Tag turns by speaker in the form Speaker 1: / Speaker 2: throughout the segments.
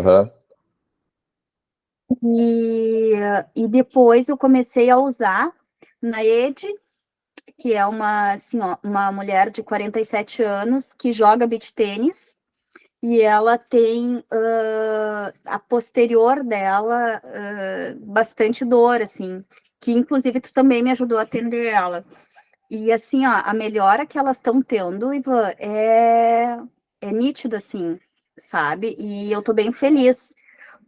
Speaker 1: Aham.
Speaker 2: E depois eu comecei a usar na Ed, que é uma, assim, ó, uma mulher de 47 anos que joga beach tênis, e ela tem a posterior dela bastante dor, assim, que inclusive tu também me ajudou a atender ela. E assim, ó, a melhora que elas estão tendo, Ivan, é nítido, assim, sabe? E eu tô bem feliz,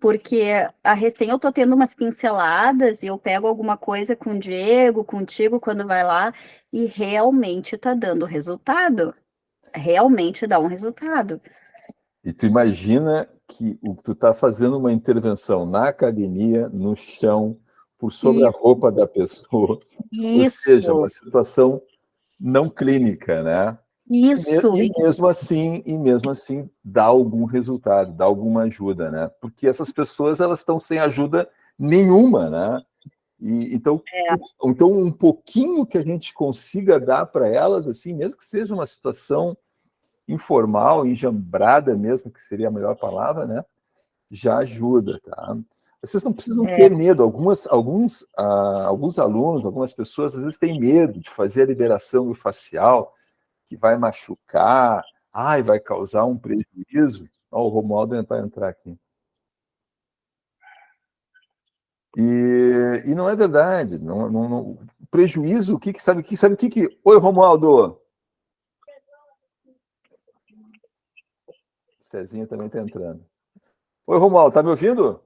Speaker 2: porque a recém eu tô tendo umas pinceladas e eu pego alguma coisa com o Diego, contigo, quando vai lá, e realmente tá dando resultado. Realmente dá um resultado.
Speaker 1: E tu imagina que tu tá fazendo uma intervenção na academia, no chão, por sobre a
Speaker 2: Isso,
Speaker 1: roupa da pessoa, ou seja, uma
Speaker 2: isso,
Speaker 1: situação não clínica, né?
Speaker 2: isso,
Speaker 1: E
Speaker 2: isso.
Speaker 1: mesmo assim dá algum resultado, dá alguma ajuda, né? Porque essas pessoas elas estão sem ajuda nenhuma, né? E, então um pouquinho que a gente consiga dar para elas, assim, mesmo que seja uma situação informal, enjambrada mesmo, que seria a melhor palavra, né? Já ajuda, tá? Vocês não precisam
Speaker 2: É,
Speaker 1: ter medo. Alguns alunos, algumas pessoas, às vezes têm medo de fazer a liberação do facial, que vai machucar, ai, vai causar um prejuízo. Ó, o Romualdo vai entrar aqui. E não é verdade. Prejuízo, o que? Oi, Romualdo. Cezinha também está entrando. Oi, Romualdo, tá me ouvindo?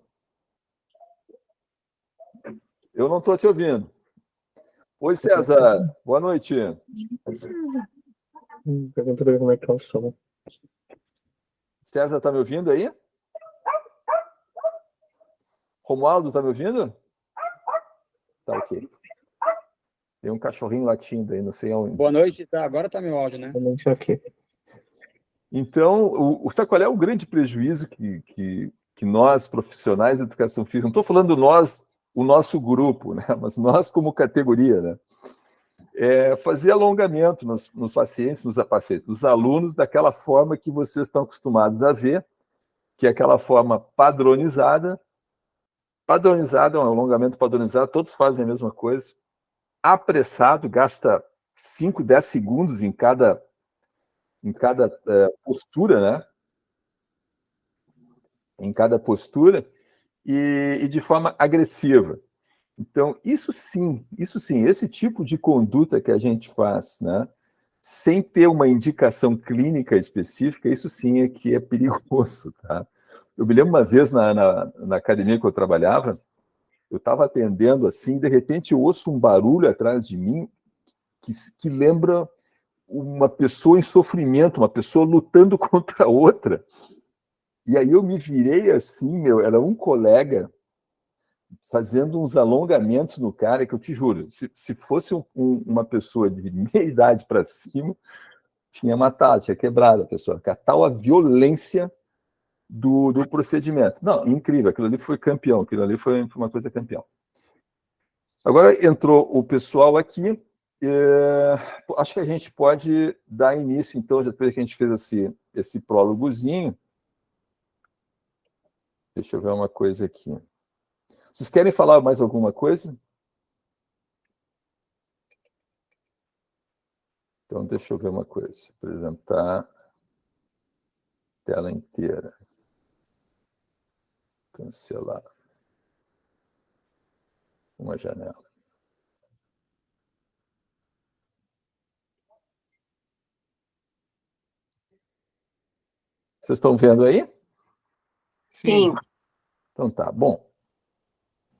Speaker 1: Eu não estou te ouvindo. Oi, César. Boa noite.
Speaker 3: Pergunta pra ele como é que é o som.
Speaker 1: César, tá me ouvindo aí? Romualdo, tá me ouvindo? Tá ok. Tem um cachorrinho latindo aí, não sei aonde.
Speaker 4: Boa noite, tá? Agora tá meu áudio, né?
Speaker 3: Realmente aqui.
Speaker 1: Então, sabe qual é o grande prejuízo que nós, profissionais de educação física, não estou falando nós, o nosso grupo, né? Mas nós como categoria, né? É fazer alongamento nos pacientes, nos alunos, daquela forma que vocês estão acostumados a ver, que é aquela forma padronizada. Padronizado, é um alongamento padronizado, todos fazem a mesma coisa. Apressado, gasta 5, 10 segundos em cada postura, né? Em cada postura, e de forma agressiva. Então, isso sim, esse tipo de conduta que a gente faz, né? Sem ter uma indicação clínica específica, isso sim é que é perigoso, tá? Eu me lembro uma vez na academia que eu trabalhava, eu estava atendendo assim, de repente eu ouço um barulho atrás de mim que lembra uma pessoa em sofrimento, uma pessoa lutando contra outra. E aí eu me virei assim, era um colega fazendo uns alongamentos no cara, que eu te juro, se fosse uma pessoa de meia idade para cima, tinha matado, tinha quebrado a pessoa, com a tal violência do procedimento. Não, incrível, aquilo ali foi campeão, aquilo ali foi uma coisa campeão. Agora entrou o pessoal aqui, acho que a gente pode dar início, então, já que a gente fez esse prólogozinho. Deixa eu ver uma coisa aqui. Vocês querem falar mais alguma coisa? Então, deixa eu ver uma coisa. Apresentar tela inteira. Cancelar uma janela. Vocês estão vendo aí?
Speaker 4: Sim.
Speaker 1: Então tá, bom.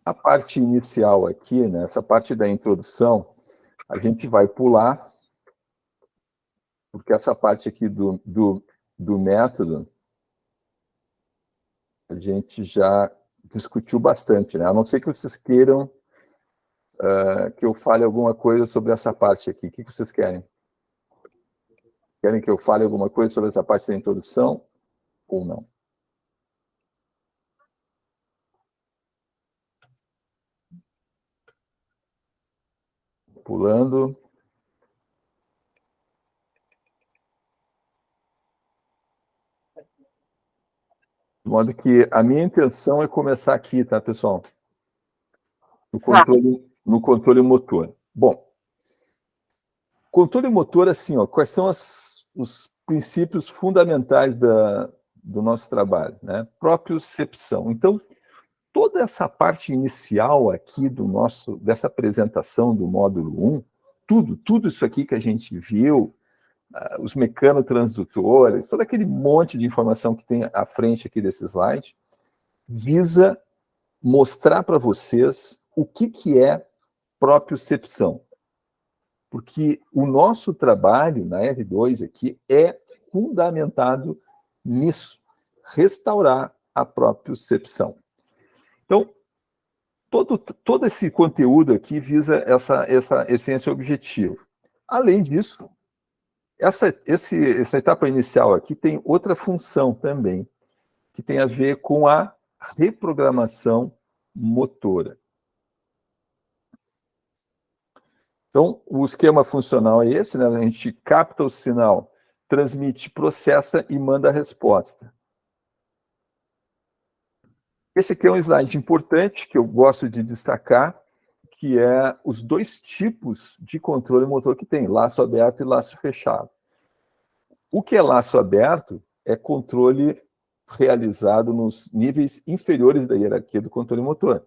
Speaker 1: A parte inicial aqui, né, essa parte da introdução, a gente vai pular, porque essa parte aqui do método, a gente já discutiu bastante, né? A não ser que vocês queiram que eu fale alguma coisa sobre essa parte aqui. O que vocês querem? Querem que eu fale alguma coisa sobre essa parte da introdução ou não? Pulando. modo que a minha intenção é começar aqui, tá, pessoal? No controle motor. Bom, controle motor, assim, ó, quais são os princípios fundamentais do nosso trabalho, né? Propriocepção. Então, toda essa parte inicial aqui dessa apresentação do módulo 1, tudo isso aqui que a gente viu, os mecanotransdutores, todo aquele monte de informação que tem à frente aqui desse slide, visa mostrar para vocês o que é propriocepção. Porque o nosso trabalho na R2 aqui é fundamentado nisso, restaurar a propriocepção. Então, todo esse conteúdo aqui visa esse objetivo. Além disso, essa etapa inicial aqui tem outra função também, que tem a ver com a reprogramação motora. Então, o esquema funcional é esse, né? A gente capta o sinal, transmite, processa e manda a resposta. Esse aqui é um slide importante que eu gosto de destacar, que é os dois tipos de controle motor que tem, laço aberto e laço fechado. O que é laço aberto é controle realizado nos níveis inferiores da hierarquia do controle motor.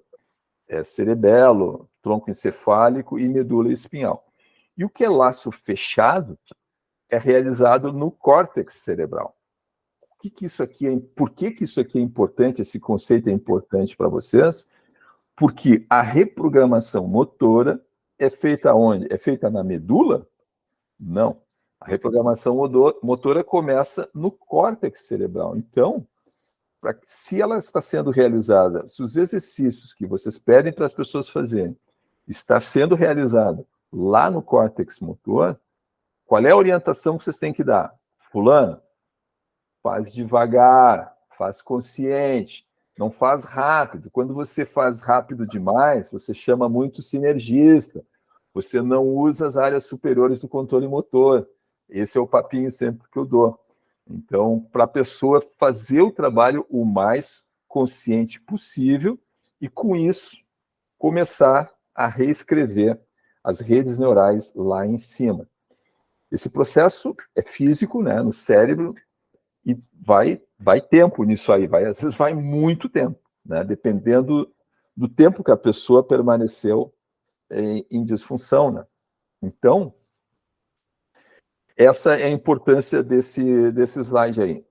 Speaker 1: É cerebelo, tronco encefálico e medula espinhal. E o que é laço fechado é realizado no córtex cerebral. Por que isso aqui é importante, esse conceito é importante para vocês? Porque a reprogramação motora é feita onde? É feita na medula? Não. A reprogramação motora começa no córtex cerebral. Então, se ela está sendo realizada, se os exercícios que vocês pedem para as pessoas fazerem está sendo realizado lá no córtex motor, qual é a orientação que vocês têm que dar? Fulano, faz devagar, faz consciente, não faz rápido. Quando você faz rápido demais, você chama muito sinergista, você não usa as áreas superiores do controle motor. Esse é o papinho sempre que eu dou. Então, para a pessoa fazer o trabalho o mais consciente possível e, com isso, começar a reescrever as redes neurais lá em cima. Esse processo é físico, né, no cérebro, e vai tempo nisso aí, às vezes vai muito tempo, né, dependendo do tempo que a pessoa permaneceu em disfunção, né? Então, essa é a importância desse slide aí.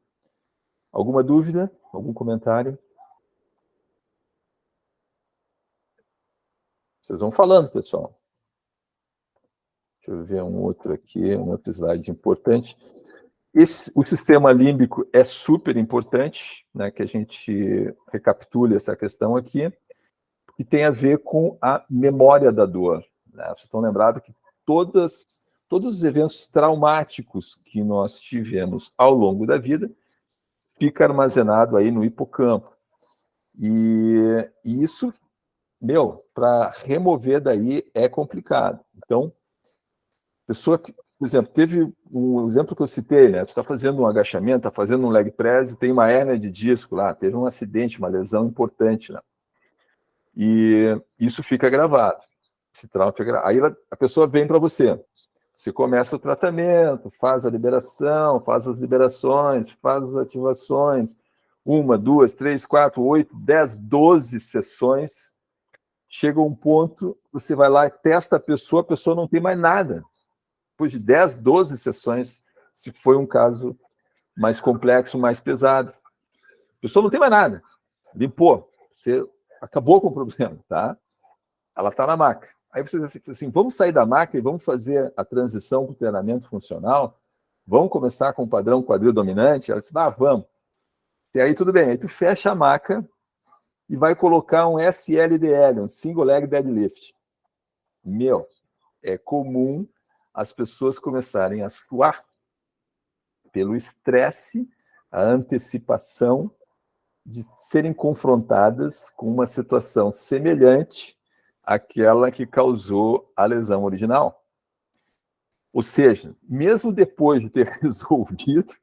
Speaker 1: Alguma dúvida? Algum comentário? Vocês vão falando, pessoal. Deixa eu ver um outro slide importante. O sistema límbico é super importante, né, que a gente recapitule essa questão aqui, que tem a ver com a memória da dor, né? Vocês estão lembrados que todos os eventos traumáticos que nós tivemos ao longo da vida fica armazenado aí no hipocampo. E isso, para remover daí é complicado. Então, pessoa que, por exemplo, teve um exemplo que eu citei, né? Você está fazendo um agachamento, está fazendo um leg press, tem uma hérnia de disco lá, teve um acidente, uma lesão importante, né? E isso fica gravado. Esse trauma fica gravado. Aí a pessoa vem para você. Você começa o tratamento, faz a liberação, faz as liberações, faz as ativações. 1, 2, 3, 4, 8, 10, 12 sessões. Chega um ponto, você vai lá e testa a pessoa não tem mais nada. Depois de 10, 12 sessões, se foi um caso mais complexo, mais pesado. A pessoa não tem mais nada. Limpou. Você acabou com o problema, tá? Ela está na maca. Aí você diz assim, vamos sair da maca e vamos fazer a transição para o treinamento funcional? Vamos começar com o padrão quadril dominante? Ela disse, vamos. E aí tudo bem. Aí tu fecha a maca e vai colocar um SLDL, um Single Leg Deadlift. É comum as pessoas começarem a suar pelo estresse, a antecipação de serem confrontadas com uma situação semelhante àquela que causou a lesão original. Ou seja, mesmo depois de ter resolvido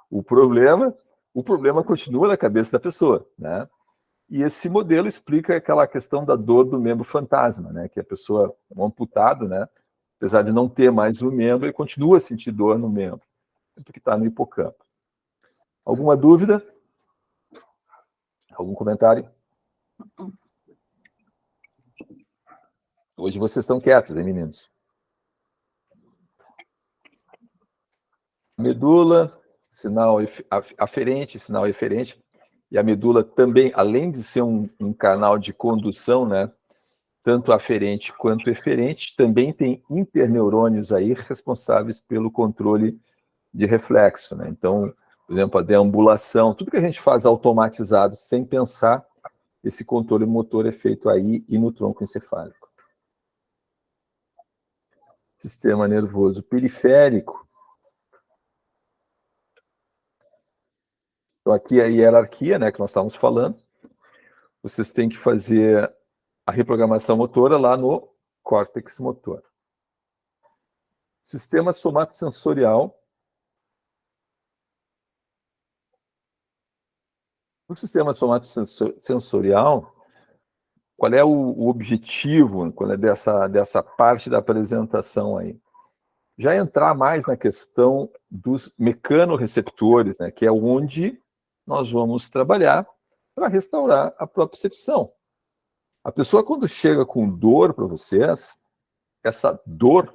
Speaker 1: o problema, o problema continua na cabeça da pessoa, né? E esse modelo explica aquela questão da dor do membro fantasma, né? Que a pessoa, um amputado, né? Apesar de não ter mais o membro, ele continua a sentir dor no membro, porque está no hipocampo. Alguma dúvida? Algum comentário? Hoje vocês estão quietos, hein, meninos? Medula, sinal aferente, sinal eferente. E a medula também, além de ser um canal de condução, né, tanto aferente quanto eferente, também tem interneurônios aí responsáveis pelo controle de reflexo, né? Então, por exemplo, a deambulação, tudo que a gente faz automatizado, sem pensar, esse controle motor é feito aí e no tronco encefálico. Sistema nervoso periférico. Então, aqui é a hierarquia, né, que nós estávamos falando. Vocês têm que fazer a reprogramação motora lá no córtex motor. Sistema somatosensorial. No sistema somatosensorial, qual é o objetivo, qual é dessa parte da apresentação aí? Já entrar mais na questão dos mecanorreceptores, né, que é onde nós vamos trabalhar para restaurar a propriocepção. A pessoa, quando chega com dor para vocês, essa dor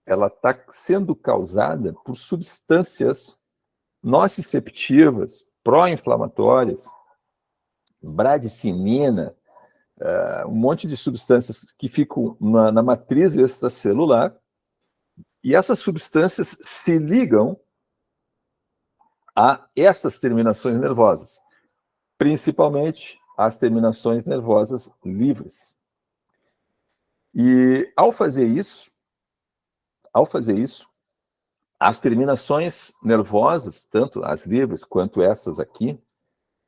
Speaker 1: ela está sendo causada por substâncias nociceptivas, pró-inflamatórias, bradicinina, um monte de substâncias que ficam na matriz extracelular, e essas substâncias se ligam a essas terminações nervosas, principalmente as terminações nervosas livres. E ao fazer isso, as terminações nervosas, tanto as livres quanto essas aqui,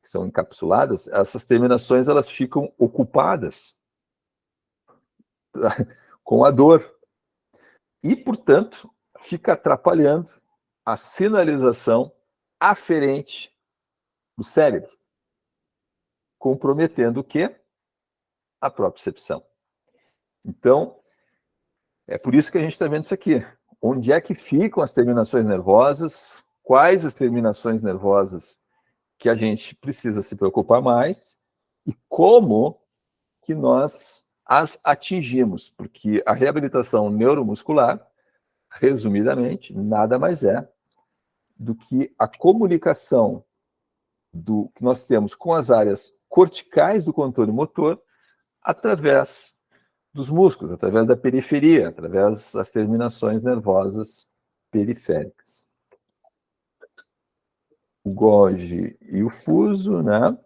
Speaker 1: que são encapsuladas, essas terminações elas ficam ocupadas com a dor. E, portanto, fica atrapalhando a sinalização aferente do cérebro, comprometendo o quê? A propriocepção. Então, é por isso que a gente está vendo isso aqui. Onde é que ficam as terminações nervosas? Quais as terminações nervosas que a gente precisa se preocupar mais? E como que nós as atingimos? Porque a reabilitação neuromuscular, resumidamente, nada mais é do que a comunicação do que nós temos com as áreas corticais do controle motor através dos músculos, através da periferia, através das terminações nervosas periféricas. O Golgi e o fuso, né?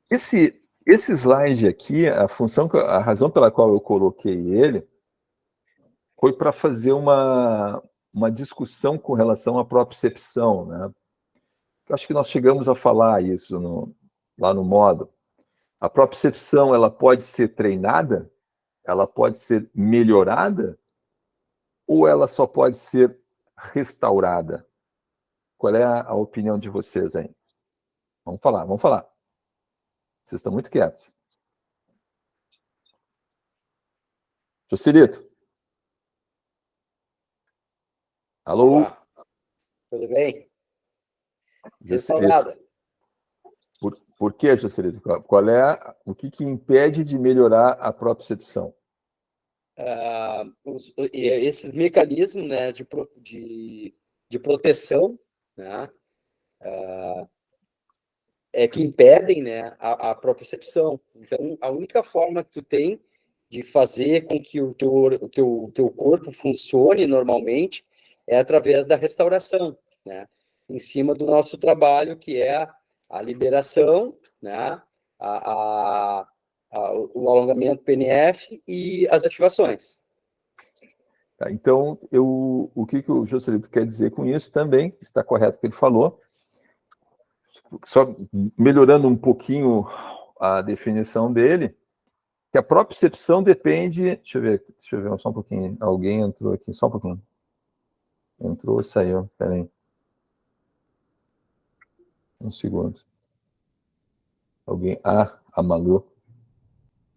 Speaker 1: Esse slide aqui, a razão pela qual eu coloquei ele foi para fazer uma discussão com relação à propriocepção, né? Eu acho que nós chegamos a falar isso lá no módulo. A propriocepção, ela pode ser treinada? Ela pode ser melhorada? Ou ela só pode ser restaurada? Qual é a opinião de vocês aí? Vamos falar. Vocês estão muito quietos. Jocelito? Alô?
Speaker 5: Olá. Tudo bem?
Speaker 1: Jocelito. Por que, Jocelito? O que impede de melhorar a propriocepção?
Speaker 5: Esses mecanismos, né, de proteção, né, que impedem, né, a propriocepção. Então, a única forma que tu tem de fazer com que o teu corpo funcione normalmente é através da restauração, né, em cima do nosso trabalho, que é a liberação, né, o alongamento PNF e as ativações.
Speaker 1: Tá, então, o que o Jocelito quer dizer com isso também, está correto o que ele falou, só melhorando um pouquinho a definição dele, que a propriocepção depende... Deixa eu ver só um pouquinho. Alguém entrou aqui, só um pouquinho. Entrou, saiu, peraí. Um segundo. Alguém? Ah, a Malu.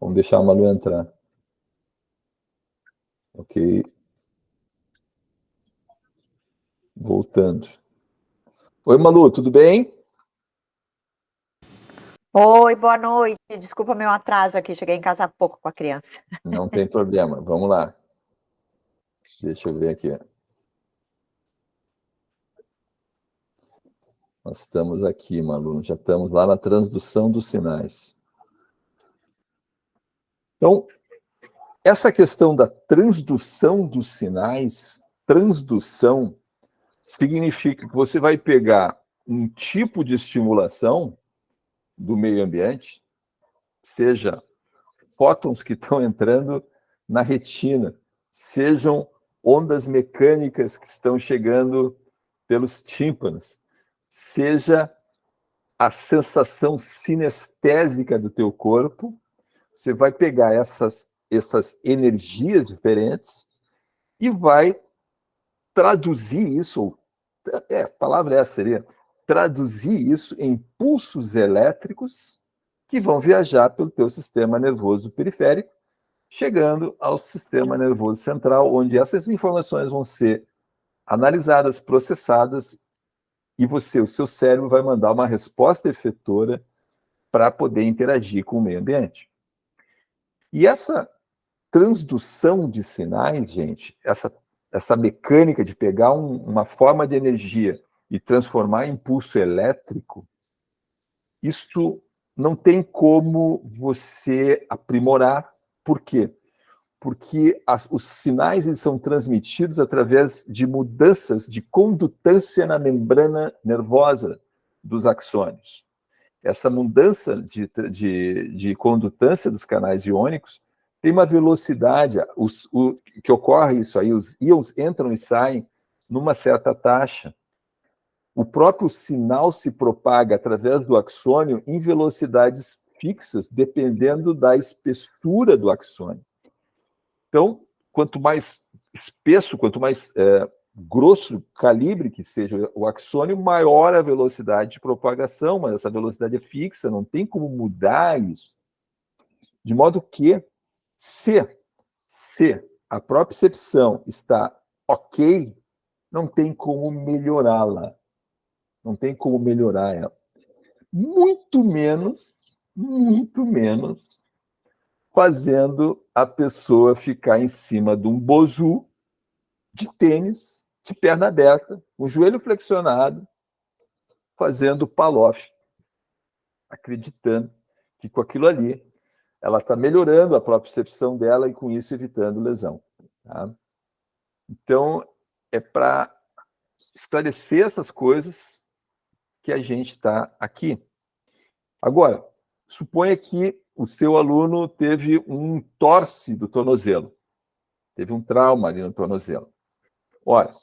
Speaker 1: Vamos deixar a Malu entrar. Ok. Voltando. Oi, Malu, tudo bem?
Speaker 6: Oi, boa noite. Desculpa meu atraso aqui, cheguei em casa há pouco com a criança.
Speaker 1: Não tem problema, vamos lá. Deixa eu ver aqui. Nós estamos aqui, Malu, já estamos lá na transdução dos sinais. Então, essa questão da transdução dos sinais, transdução, significa que você vai pegar um tipo de estimulação do meio ambiente, seja fótons que estão entrando na retina, sejam ondas mecânicas que estão chegando pelos tímpanos, seja a sensação sinestésica do teu corpo, você vai pegar essas energias diferentes e vai traduzir isso, a palavra essa seria, traduzir isso em pulsos elétricos que vão viajar pelo teu sistema nervoso periférico, chegando ao sistema nervoso central, onde essas informações vão ser analisadas, processadas, e o seu cérebro vai mandar uma resposta efetora para poder interagir com o meio ambiente. E essa transdução de sinais, gente, essa mecânica de pegar uma forma de energia e transformar em pulso elétrico, isso não tem como você aprimorar. Por quê? Porque os sinais eles são transmitidos através de mudanças de condutância na membrana nervosa dos axônios. Essa mudança de condutância dos canais iônicos tem uma velocidade, que ocorre isso aí, os íons entram e saem numa certa taxa. O próprio sinal se propaga através do axônio em velocidades fixas, dependendo da espessura do axônio. Então, quanto mais espesso, quanto mais grosso o calibre que seja o axônio, maior a velocidade de propagação, mas essa velocidade é fixa, não tem como mudar isso. De modo que, se a propriocepção está ok, não tem como melhorá-la. Não tem como melhorar ela. Muito menos fazendo a pessoa ficar em cima de um bozu de tênis, de perna aberta, com o joelho flexionado, fazendo palof, acreditando que com aquilo ali ela está melhorando a propriocepção dela e com isso evitando lesão. Tá? Então, é para esclarecer essas coisas que a gente está aqui. Agora, suponha que o seu aluno teve um entorse do tornozelo, teve um trauma ali no tornozelo. Ora,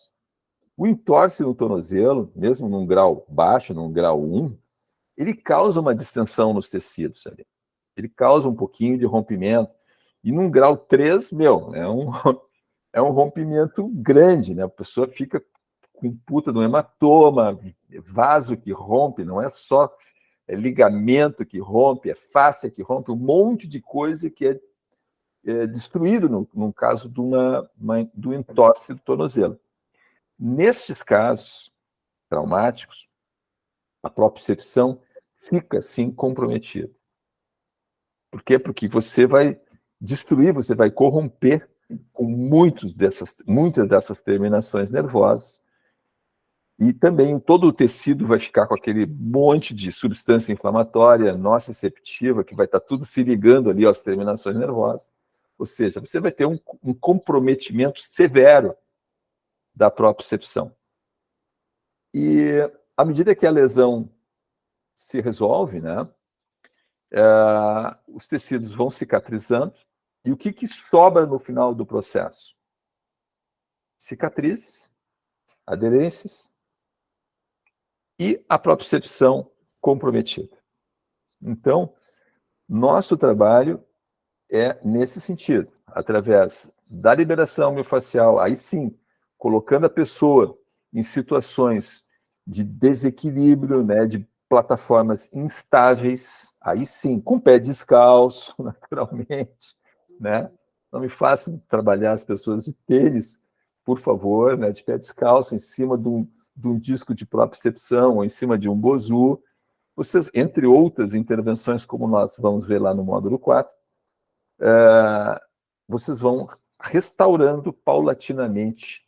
Speaker 1: o entorse no tornozelo, mesmo num grau baixo, num grau 1, ele causa uma distensão nos tecidos ali. Ele causa um pouquinho de rompimento. E num grau 3, é um rompimento grande, né? A pessoa fica com puta de um hematoma, vaso que rompe, não é só ligamento que rompe, é fáscia que rompe, um monte de coisa que é destruído no caso do entorse do tornozelo. Nesses casos traumáticos, a propriocepção fica, sim, comprometida. Por quê? Porque você vai destruir, você vai corromper com muitas dessas terminações nervosas, e também todo o tecido vai ficar com aquele monte de substância inflamatória, nociceptiva, que vai estar tudo se ligando ali às terminações nervosas. Ou seja, você vai ter um comprometimento severo da propriocepção. E à medida que a lesão se resolve, né, os tecidos vão cicatrizando, e o que sobra no final do processo? Cicatrizes, aderências e a propriocepção comprometida. Então, nosso trabalho é nesse sentido, através da liberação miofascial, aí sim, colocando a pessoa em situações de desequilíbrio, né, de plataformas instáveis, aí sim, com pé descalço, naturalmente, né? Não me façam trabalhar as pessoas de tênis, por favor, né? De pé descalço, em cima de um disco de propriocepção ou em cima de um bozu. Vocês, entre outras intervenções, como nós vamos ver lá no módulo 4, vocês vão restaurando paulatinamente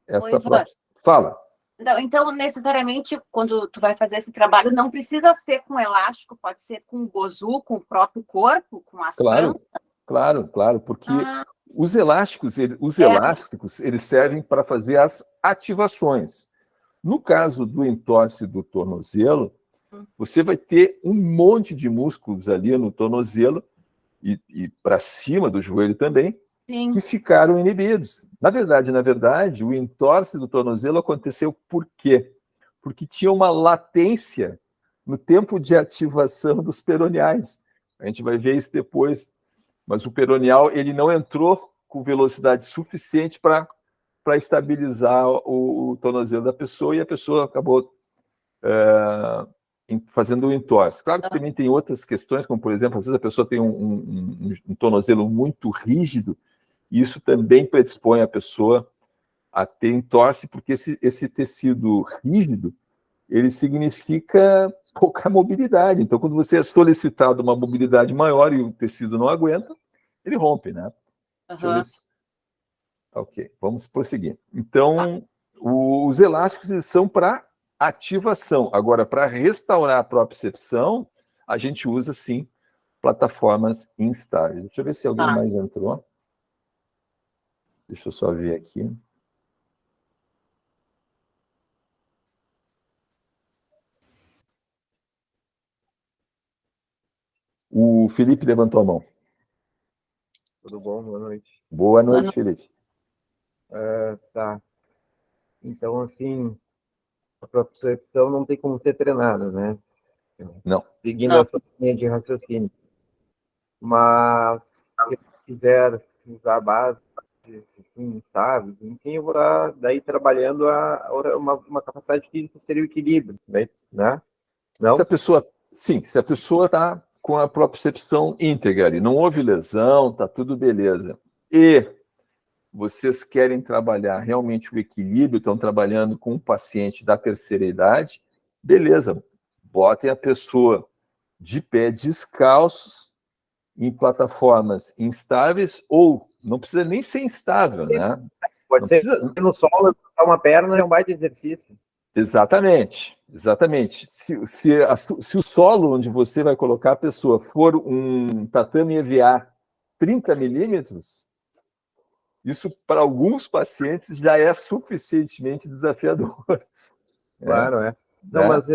Speaker 1: essa
Speaker 7: Ivan,
Speaker 1: própria... Fala.
Speaker 7: não, então, necessariamente, quando tu vai fazer esse trabalho, não precisa ser com elástico, pode ser com gozu, com o próprio corpo, com as
Speaker 1: Claro, claro, porque os elásticos, eles servem para fazer as ativações. No caso do entorse do tornozelo, você vai ter um monte de músculos ali no tornozelo e para cima do joelho também,
Speaker 7: Sim.
Speaker 1: que ficaram inibidos. Na verdade, o entorse do tornozelo aconteceu por quê? Porque tinha uma latência no tempo de ativação dos peroniais. A gente vai ver isso depois. Mas o peronial ele não entrou com velocidade suficiente para estabilizar o tornozelo da pessoa e a pessoa acabou fazendo o entorse. Claro que também tem outras questões, como, por exemplo, às vezes a pessoa tem um tornozelo muito rígido e isso também predispõe a pessoa a ter entorse, porque esse tecido rígido, ele significa pouca mobilidade. Então, quando você é solicitado uma mobilidade maior e o tecido não aguenta, ele rompe, né? Deixa eu ver se... Ok, vamos prosseguir. Então, os elásticos eles são para ativação. Agora, para restaurar a propriocepção, a gente usa, sim, plataformas instáveis. Deixa eu ver se alguém mais entrou. Deixa eu só ver aqui. O Felipe levantou a mão.
Speaker 8: Tudo bom? Boa noite.
Speaker 1: Boa noite, Felipe.
Speaker 8: Tá. Então, assim, a propriocepção não tem como ser treinada, né?
Speaker 1: Não.
Speaker 8: Seguindo essa linha de raciocínio. Mas, se eu quiser usar a base, assim, sabe? Enfim, eu vou estar daí trabalhando uma capacidade física, seria o equilíbrio, né? Não?
Speaker 1: Se a pessoa está com a propriocepção íntegra ali, não houve lesão, tá tudo beleza. E vocês querem trabalhar realmente o equilíbrio, estão trabalhando com um paciente da terceira idade, beleza, botem a pessoa de pé descalços em plataformas instáveis, ou não precisa nem ser instável, né?
Speaker 8: Pode ser no solo, botar uma perna é um baita exercício.
Speaker 1: Exatamente. Se o solo onde você vai colocar a pessoa for um tatame EVA 30 milímetros, isso para alguns pacientes já é suficientemente desafiador.
Speaker 8: Claro, é. Não, mas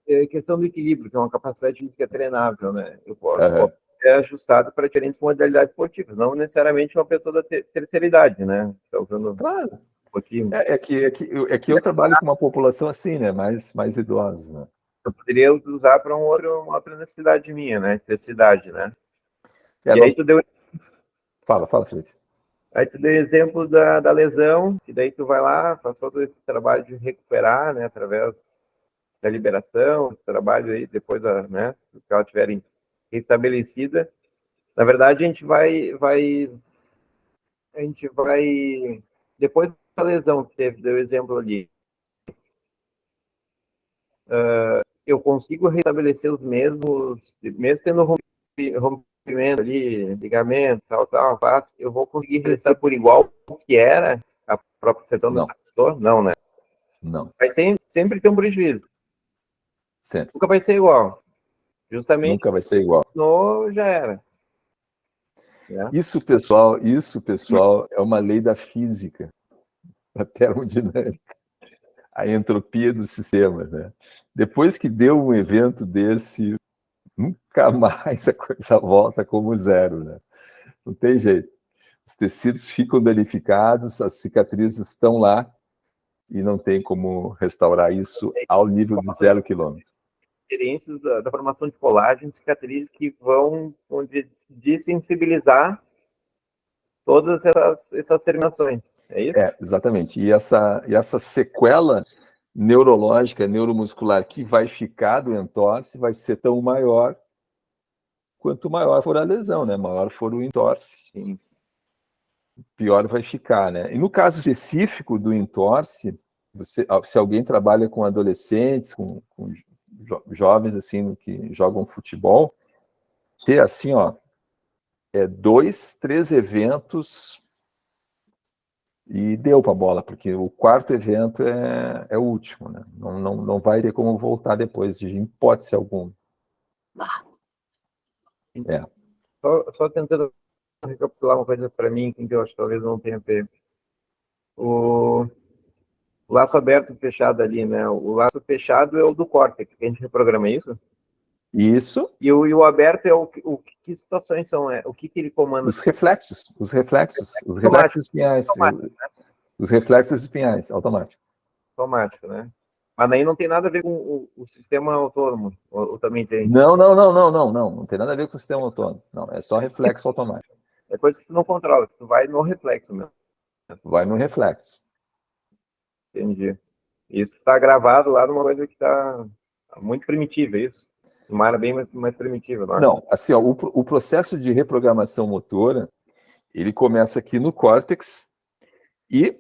Speaker 8: é questão do equilíbrio, que é uma capacidade física treinável, né? Eu posso ser ajustado para diferentes modalidades esportivas, não necessariamente uma pessoa da terceira idade, né? Tá usando
Speaker 1: claro. É que eu trabalho com uma população assim, né? Mais idosa. Né?
Speaker 8: Eu poderia usar para uma outra necessidade minha, né? Necessidade, né? E aí tu deu...
Speaker 1: Fala, Felipe.
Speaker 8: Aí tu deu exemplo da lesão, e daí tu vai lá, faz todo esse trabalho de recuperar, né? Através da liberação, trabalho aí depois né? Se ela estiver restabelecida. Na verdade, a gente vai depois da lesão que teve, deu exemplo ali, eu consigo restabelecer os mesmo tendo rompimento ali, ligamento, tal, eu vou conseguir restabelecer por igual o que era a própria seção do setor? Não, né?
Speaker 1: Não.
Speaker 8: Vai sempre ter um prejuízo.
Speaker 1: Sempre.
Speaker 8: Nunca vai ser igual. Justamente.
Speaker 1: Nunca vai ser igual.
Speaker 8: Já era.
Speaker 1: Isso, pessoal, é uma lei da física, da termodinâmica, a entropia dos sistemas, né? Depois que deu um evento desse, nunca mais a coisa volta como zero, né? Não tem jeito. Os tecidos ficam danificados, as cicatrizes estão lá e não tem como restaurar isso ao nível de 0 quilômetro.
Speaker 8: Experiências da formação de colágeno, cicatrizes que vão desensibilizar todas essas terminações. É isso?
Speaker 1: Exatamente. E essa sequela neurológica, neuromuscular que vai ficar do entorse vai ser tão maior quanto maior for a lesão, né? Maior for o entorse, pior vai ficar, né? E no caso específico do entorse, se alguém trabalha com adolescentes, com jovens assim que jogam futebol, que é assim, ó, 2, 3 eventos e deu para a bola, porque o quarto evento é o último, né? Não vai ter como voltar depois, de hipótese alguma.
Speaker 8: Só tentando recapitular uma coisa para mim, que eu acho que talvez não tenha tempo. O laço aberto e fechado ali, né? O laço fechado é o do córtex, que a gente reprograma, isso?
Speaker 1: Isso.
Speaker 8: E o aberto é que situações são? O que ele comanda?
Speaker 1: Os reflexos espinhais. Os reflexos espinhais, automático.
Speaker 8: Automático, né? Mas aí não tem nada a ver com o sistema autônomo, ou também tem?
Speaker 1: Não tem nada a ver com o sistema autônomo. Não, é só reflexo automático.
Speaker 8: É coisa que tu não controla, tu vai no reflexo mesmo.
Speaker 1: Vai no reflexo.
Speaker 8: Entendi. Isso está gravado lá numa coisa que está muito primitiva, isso? Uma área bem mais primitiva.
Speaker 1: Não, assim, ó, o processo de reprogramação motora, ele começa aqui no córtex e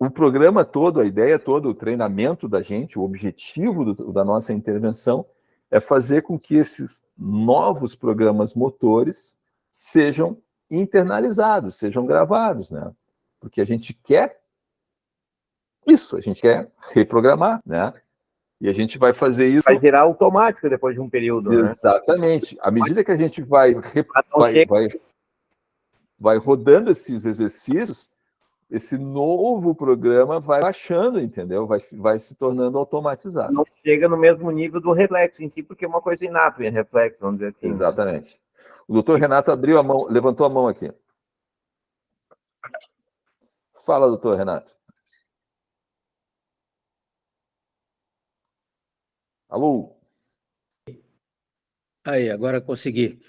Speaker 1: o programa todo, a ideia toda, o treinamento da gente, o objetivo da nossa intervenção é fazer com que esses novos programas motores sejam internalizados, sejam gravados, né? Porque a gente quer isso, a gente quer reprogramar, né? E a gente vai fazer isso...
Speaker 8: Vai virar automático depois de um período,
Speaker 1: Exatamente. À medida que a gente vai rodando esses exercícios, esse novo programa vai baixando, entendeu? Vai se tornando automatizado.
Speaker 8: Não chega no mesmo nível do reflexo em si, porque é uma coisa inata, reflexo, vamos dizer assim.
Speaker 1: Exatamente. O doutor Renato abriu a mão, levantou a mão aqui. Fala, doutor Renato. Alô?
Speaker 9: Aí, agora consegui.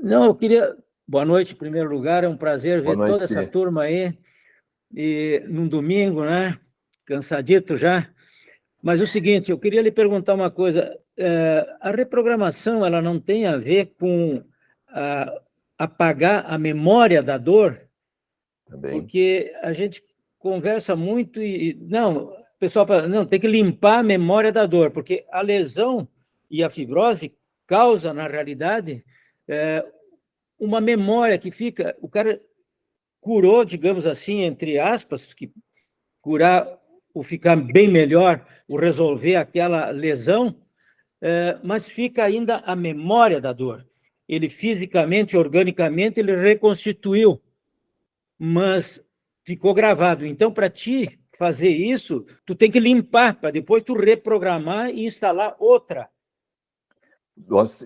Speaker 9: Não, eu queria... Boa noite, em primeiro lugar. É um prazer ver toda essa turma aí. E num domingo, né? Cansadito já. Mas o seguinte, eu queria lhe perguntar uma coisa. A reprogramação, ela não tem a ver com apagar a memória da dor?
Speaker 1: Também.
Speaker 9: Porque a gente conversa muito e... Não, o pessoal fala, não, tem que limpar a memória da dor, porque a lesão e a fibrose causa, na realidade, uma memória que fica... O cara curou, digamos assim, entre aspas, que curar ou ficar bem melhor, ou resolver aquela lesão, mas fica ainda a memória da dor. Ele fisicamente, organicamente, ele reconstituiu, mas ficou gravado. Então, para ti fazer isso, tu tem que limpar, para depois tu reprogramar e instalar outra.
Speaker 1: Nossa,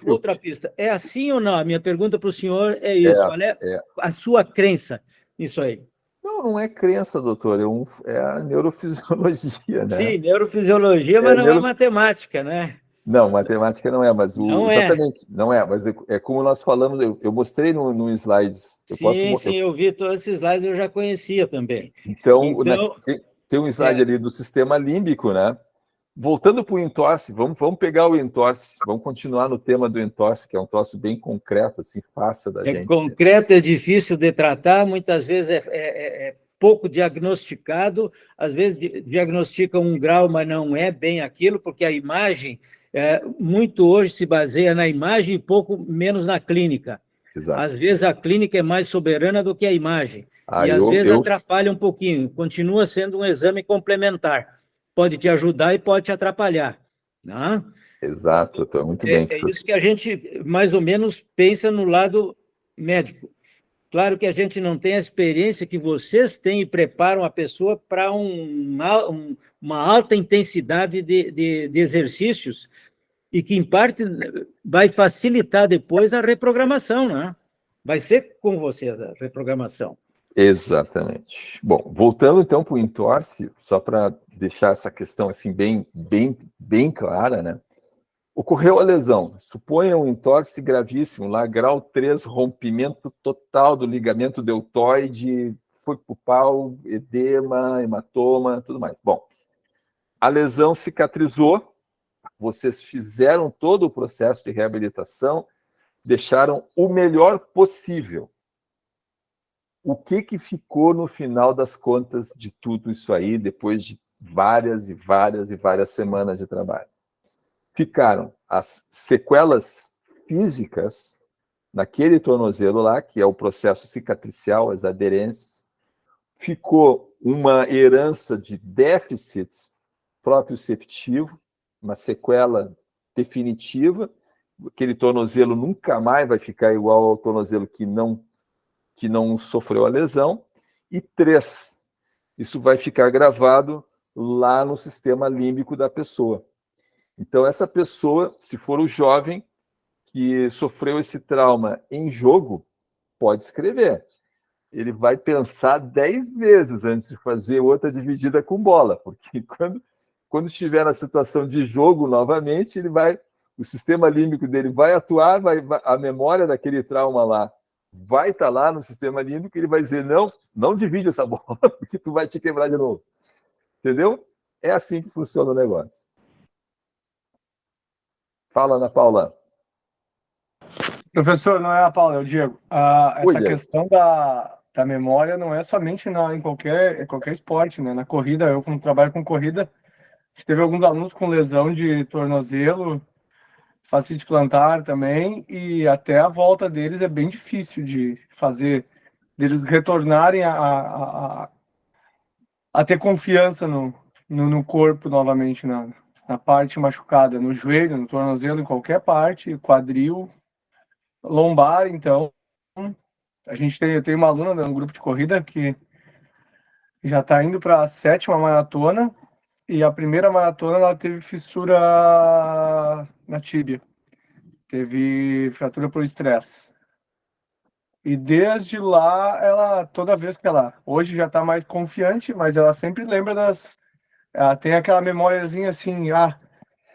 Speaker 9: Outra pista. É assim ou não? A minha pergunta para o senhor é isso. Qual é a sua crença nisso aí?
Speaker 1: Não é crença, doutor, é a neurofisiologia, né?
Speaker 9: Sim, neurofisiologia, mas não é matemática, né?
Speaker 1: Não, matemática não é, mas exatamente, não é, mas é como nós falamos, eu mostrei no slides.
Speaker 9: Eu vi todos esses slides, eu já conhecia também.
Speaker 1: Então tem um slide ali do sistema límbico, né? Voltando para o entorse, vamos pegar o entorse, vamos continuar no tema do entorse, que é um troço bem concreto, assim, fácil da gente.
Speaker 9: Concreto, é difícil de tratar, muitas vezes é pouco diagnosticado, às vezes diagnostica um grau, mas não é bem aquilo, porque a imagem, muito hoje se baseia na imagem e pouco menos na clínica.
Speaker 1: Exato.
Speaker 9: Às vezes a clínica é mais soberana do que a imagem, e às vezes atrapalha um pouquinho, continua sendo um exame complementar. Pode te ajudar e pode te atrapalhar. Né?
Speaker 1: Exato, estou muito bem.
Speaker 9: É isso que a gente, mais ou menos, pensa no lado médico. Claro que a gente não tem a experiência que vocês têm e preparam a pessoa para uma alta intensidade de exercícios e que, em parte, vai facilitar depois a reprogramação, né? Vai ser com vocês a reprogramação.
Speaker 1: Exatamente. Bom, voltando então para o entorse, só para deixar essa questão assim bem clara, né? Ocorreu a lesão, suponha um entorse gravíssimo, lá grau 3, rompimento total do ligamento deltoide, foi para o pau, edema, hematoma, tudo mais. Bom, A lesão cicatrizou, vocês fizeram todo o processo de reabilitação, deixaram o melhor possível. O que ficou no final das contas de tudo isso aí, depois de várias e várias e várias semanas de trabalho? Ficaram as sequelas físicas naquele tornozelo lá, que é o processo cicatricial, as aderências. Ficou uma herança de déficits proprioceptivo, uma sequela definitiva. Aquele tornozelo nunca mais vai ficar igual ao tornozelo que não sofreu a lesão. E 3, isso vai ficar gravado lá no sistema límbico da pessoa. Então, essa pessoa, se for o jovem que sofreu esse trauma em jogo, pode escrever. Ele vai pensar 10 vezes antes de fazer outra dividida com bola, porque quando estiver na situação de jogo novamente, o sistema límbico dele vai atuar, a memória daquele trauma lá vai estar lá no sistema límbico, e ele vai dizer, não divide essa bola, porque tu vai te quebrar de novo. Entendeu? É assim que funciona o negócio. Fala, Ana Paula.
Speaker 10: Professor, não é a Paula, é o Diego.
Speaker 1: Oi,
Speaker 10: Essa
Speaker 1: Diego.
Speaker 10: questão da memória não é somente em qualquer esporte, né? Na corrida, eu como trabalho com corrida, teve alguns alunos com lesão de tornozelo, fascite plantar também, e até a volta deles é bem difícil de fazer, deles retornarem a ter confiança no corpo novamente, na parte machucada, no joelho, no tornozelo, em qualquer parte, quadril, lombar. Então, a gente tem uma aluna no grupo de corrida que já está indo para a 7ª maratona, e a primeira maratona ela teve fissura na tíbia, teve fratura por estresse. E desde lá, toda vez que hoje já está mais confiante, mas ela sempre lembra ela tem aquela memóriazinha assim,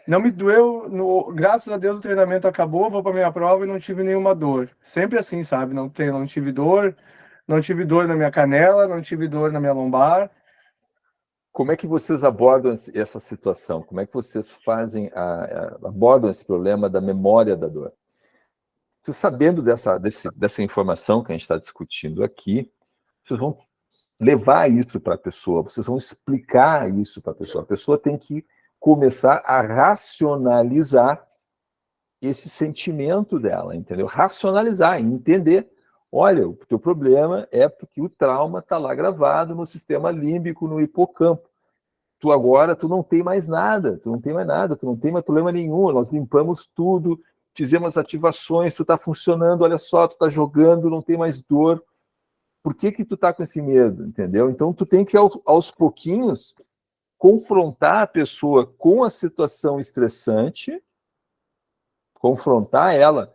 Speaker 10: não me doeu, graças a Deus o treinamento acabou, vou para minha prova e não tive nenhuma dor. Sempre assim, sabe? Não tive dor na minha canela, não tive dor na minha lombar.
Speaker 1: Como é que vocês abordam essa situação? Como é que vocês abordam esse problema da memória da dor? Vocês, sabendo dessa informação que a gente está discutindo aqui, vocês vão levar isso para a pessoa, vocês vão explicar isso para a pessoa. A pessoa tem que começar a racionalizar esse sentimento dela, entendeu? Racionalizar, entender. Olha, o teu problema é porque o trauma está lá gravado no sistema límbico, no hipocampo. Agora tu não tem mais nada, tu não tem mais problema nenhum, nós limpamos tudo, fizemos ativações, tu está funcionando, olha só, tu está jogando, não tem mais dor. Por que tu está com esse medo, entendeu? Então tu tem que, aos pouquinhos, confrontar a pessoa com a situação estressante, confrontar ela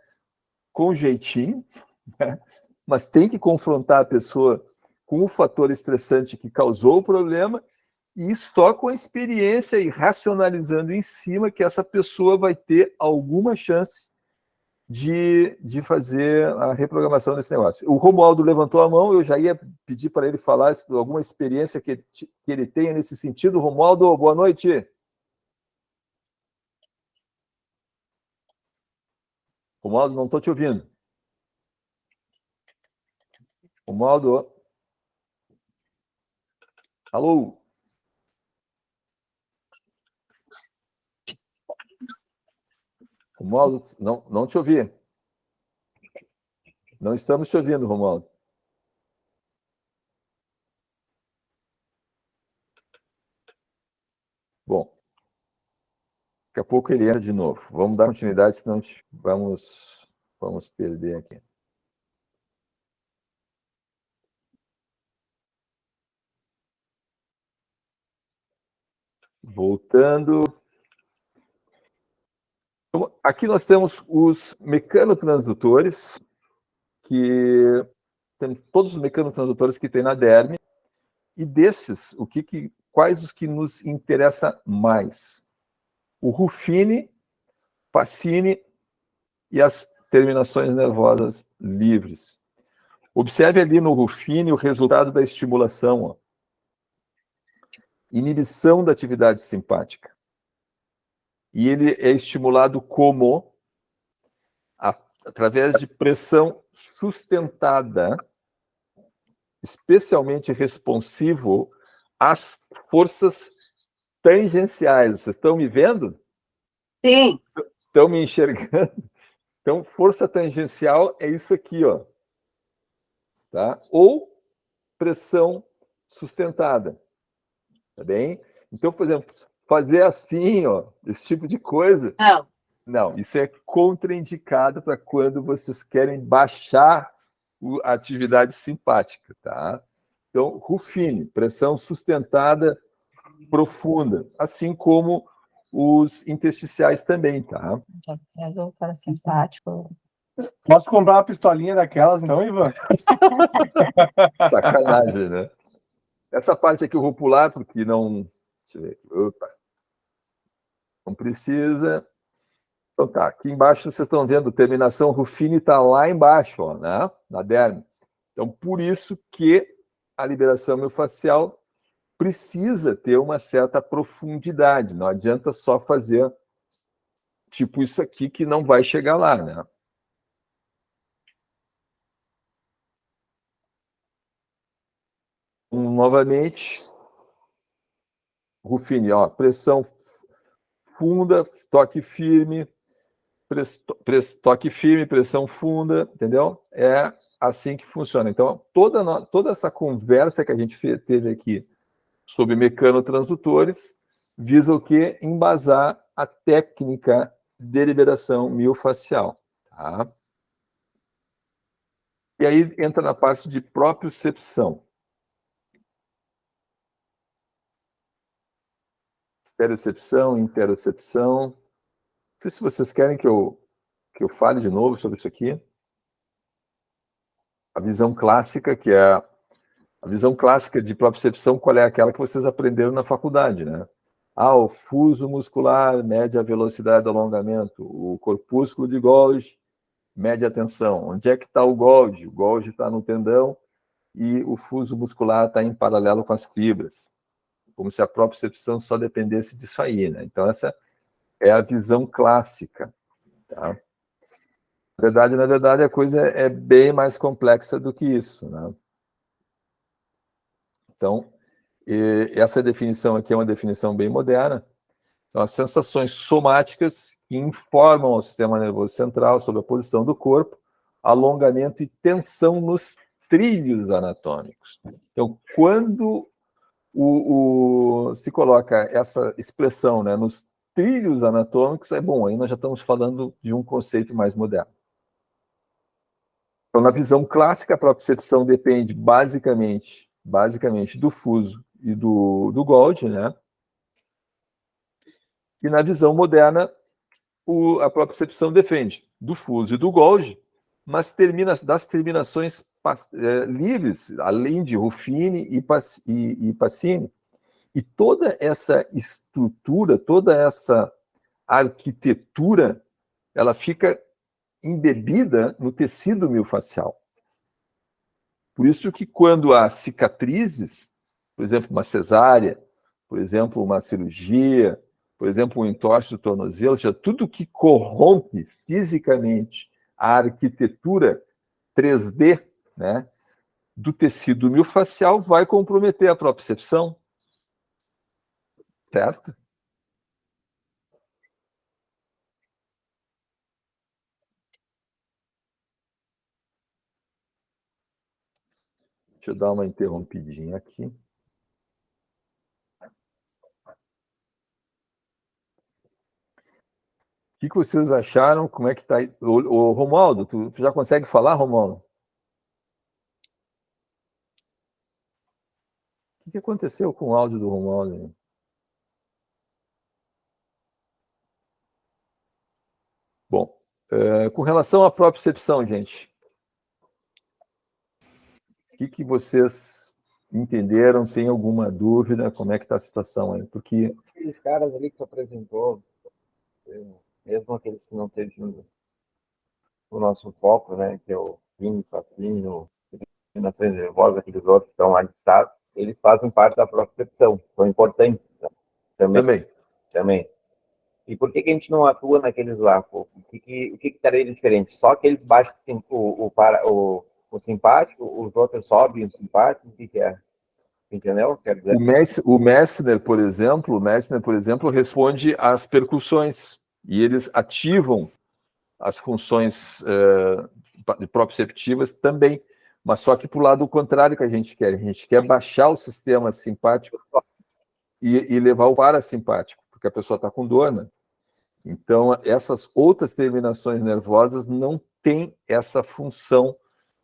Speaker 1: com jeitinho, né? Mas tem que confrontar a pessoa com o fator estressante que causou o problema, e só com a experiência e racionalizando em cima que essa pessoa vai ter alguma chance de fazer a reprogramação desse negócio. O Romualdo levantou a mão, eu já ia pedir para ele falar alguma experiência que ele tenha nesse sentido. Romualdo, boa noite. Romualdo, não estou te ouvindo. Romualdo. Alô? Romualdo, não te ouvi. Não estamos te ouvindo, Romualdo. Bom, daqui a pouco ele entra de novo. Vamos dar continuidade, senão vamos perder aqui. Voltando. Aqui nós temos os mecanotransdutores, que temos todos os mecanotransdutores que tem na derme, e desses, quais os que nos interessa mais? O rufine, pacine e as terminações nervosas livres. Observe ali no rufine o resultado da estimulação. Ó. inibição da atividade simpática. E ele é estimulado como? Através de pressão sustentada, especialmente responsivo às forças tangenciais. Vocês estão me vendo?
Speaker 7: Sim.
Speaker 1: Estão me enxergando? Então, força tangencial é isso aqui, ó. Tá? Ou pressão sustentada. Tá bem? Então, por exemplo, fazer assim, ó, esse tipo de coisa.
Speaker 7: Não.
Speaker 1: Não, isso é contraindicado para quando vocês querem baixar a atividade simpática, tá? Então, Ruffini, pressão sustentada profunda, assim como os intersticiais também, tá?
Speaker 2: Já fez o parasimpático.
Speaker 10: Posso comprar uma pistolinha daquelas, então, Ivan?
Speaker 1: Sacanagem, né? Essa parte aqui eu vou pular, porque não... Deixa eu ver aqui. Opa. Não precisa. Então tá, aqui embaixo vocês estão vendo, terminação Ruffini está lá embaixo, ó, né? Na derme. Então, por isso que a liberação miofascial precisa ter uma certa profundidade. Não adianta só fazer tipo isso aqui que não vai chegar lá, né? Novamente, Ruffini, ó, pressão funda, toque firme, toque firme, pressão funda, entendeu? É assim que funciona. Então, toda essa conversa que a gente teve aqui sobre mecanotranslutores visa o quê? Embasar a técnica de liberação miofascial. Tá? E aí entra na parte de propriocepção. Estereocepção, interocepção. Não sei se vocês querem que eu fale de novo sobre isso aqui. A visão clássica, que é a visão clássica de propriocepção, qual é aquela que vocês aprenderam na faculdade, né? O fuso muscular mede a velocidade do alongamento, o corpúsculo de Golgi mede a tensão. Onde é que está o Golgi? O Golgi está no tendão e o fuso muscular está em paralelo com as fibras. Como se a propriocepção só dependesse disso aí, né? Então, essa é a visão clássica, tá? Na verdade, a coisa é bem mais complexa do que isso, né? Então, essa definição aqui é uma definição bem moderna. Então, as sensações somáticas que informam ao sistema nervoso central sobre a posição do corpo, alongamento e tensão nos trilhos anatômicos. Então, quando se coloca essa expressão, né, nos trilhos anatômicos, bom, aí nós já estamos falando de um conceito mais moderno. Então, na visão clássica, a propriocepção depende basicamente do fuso e do Golgi, né? E na visão moderna, a propriocepção depende do fuso e do Golgi, mas das terminações livres, além de Ruffini e Pacini. E toda essa estrutura, toda essa arquitetura, ela fica embebida no tecido miofascial. Por isso que quando há cicatrizes, por exemplo, uma cesárea, por exemplo, uma cirurgia, por exemplo, um entorse do tornozelo, seja, tudo que corrompe fisicamente a arquitetura 3D, né, do tecido miofascial vai comprometer a propriocepção. Certo? Deixa eu dar uma interrompidinha aqui. O que vocês acharam? Como é que está aí? O Romualdo, tu já consegue falar, Romualdo? O que aconteceu com o áudio do Romualdo? Bom, com relação à propriocepção, gente, o que vocês entenderam? Tem alguma dúvida? Como é que está a situação aí? Porque
Speaker 8: aqueles caras ali que tu apresentou, mesmo aqueles que não estejam no nosso foco, né, que é o Vini, Pacini, na frente de voz, aqueles outros que estão lá listados, eles fazem parte da propriocepção, são importantes, né? Também. E por que a gente não atua naqueles lá? Pô? O que estaria diferente? Só aqueles baixos, o simpático, os outros sobem o simpático, o que é? Entendeu? Quer dizer...
Speaker 1: O Messner, por exemplo, responde às percussões e eles ativam as funções proprioceptivas também, mas só que para o lado contrário que a gente quer baixar o sistema simpático e levar o parasimpático, porque a pessoa está com dor, né? Então, essas outras terminações nervosas não têm essa função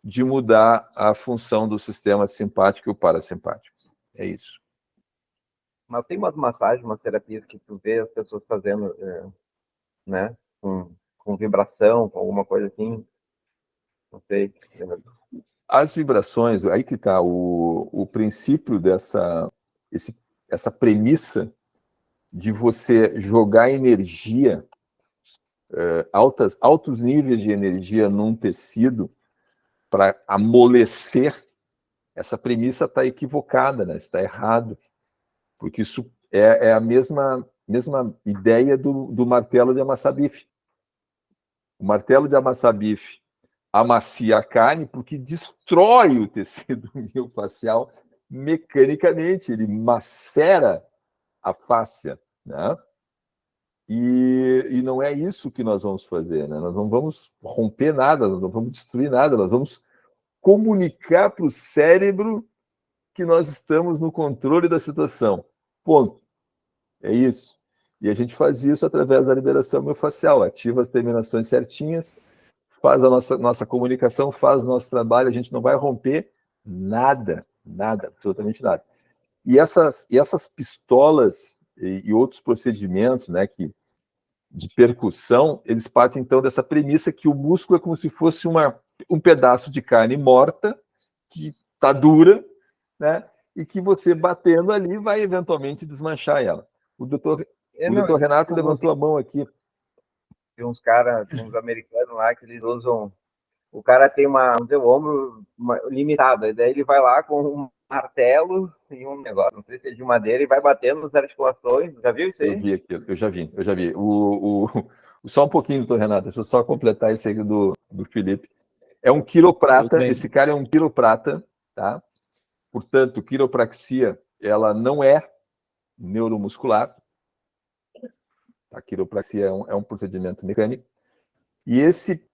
Speaker 1: de mudar a função do sistema simpático e o parasimpático. É isso.
Speaker 8: Mas tem umas massagens, umas terapias que tu vê as pessoas fazendo, né? Com vibração, com alguma coisa assim. Não sei.
Speaker 1: As vibrações, aí que está o princípio essa premissa de você jogar energia, altos níveis de energia num tecido para amolecer, essa premissa está equivocada, né? Está errado, porque isso é a mesma ideia do martelo de amassar bife. O martelo de amassar bife amacia a carne porque destrói o tecido miofascial mecanicamente, ele macera a fáscia, né? E não é isso que nós vamos fazer, né? Nós não vamos romper nada, nós não vamos destruir nada, nós vamos comunicar para o cérebro que nós estamos no controle da situação. Ponto. É isso. E a gente faz isso através da liberação miofascial, ativa as terminações certinhas, faz a nossa comunicação, faz o nosso trabalho, a gente não vai romper nada, absolutamente nada. E essas pistolas e outros procedimentos, né, de percussão, eles partem, então, dessa premissa que o músculo é como se fosse um pedaço de carne morta, que está dura, né, e que você batendo ali vai eventualmente desmanchar ela. O doutor Renato levantou a mão aqui.
Speaker 8: Tem uns caras, uns americanos lá, que eles usam... O cara tem o ombro limitado, e daí ele vai lá com um martelo e um negócio, não sei se é de madeira, e vai batendo nas articulações. Já viu isso aí?
Speaker 1: Eu vi aquilo, eu já vi. Só um pouquinho, doutor Renato, deixa eu só completar esse aí do Felipe. É um quiroprata, esse cara é um quiroprata, tá? Portanto, quiropraxia, ela não é neuromuscular. A quiropraxia é um procedimento mecânico. E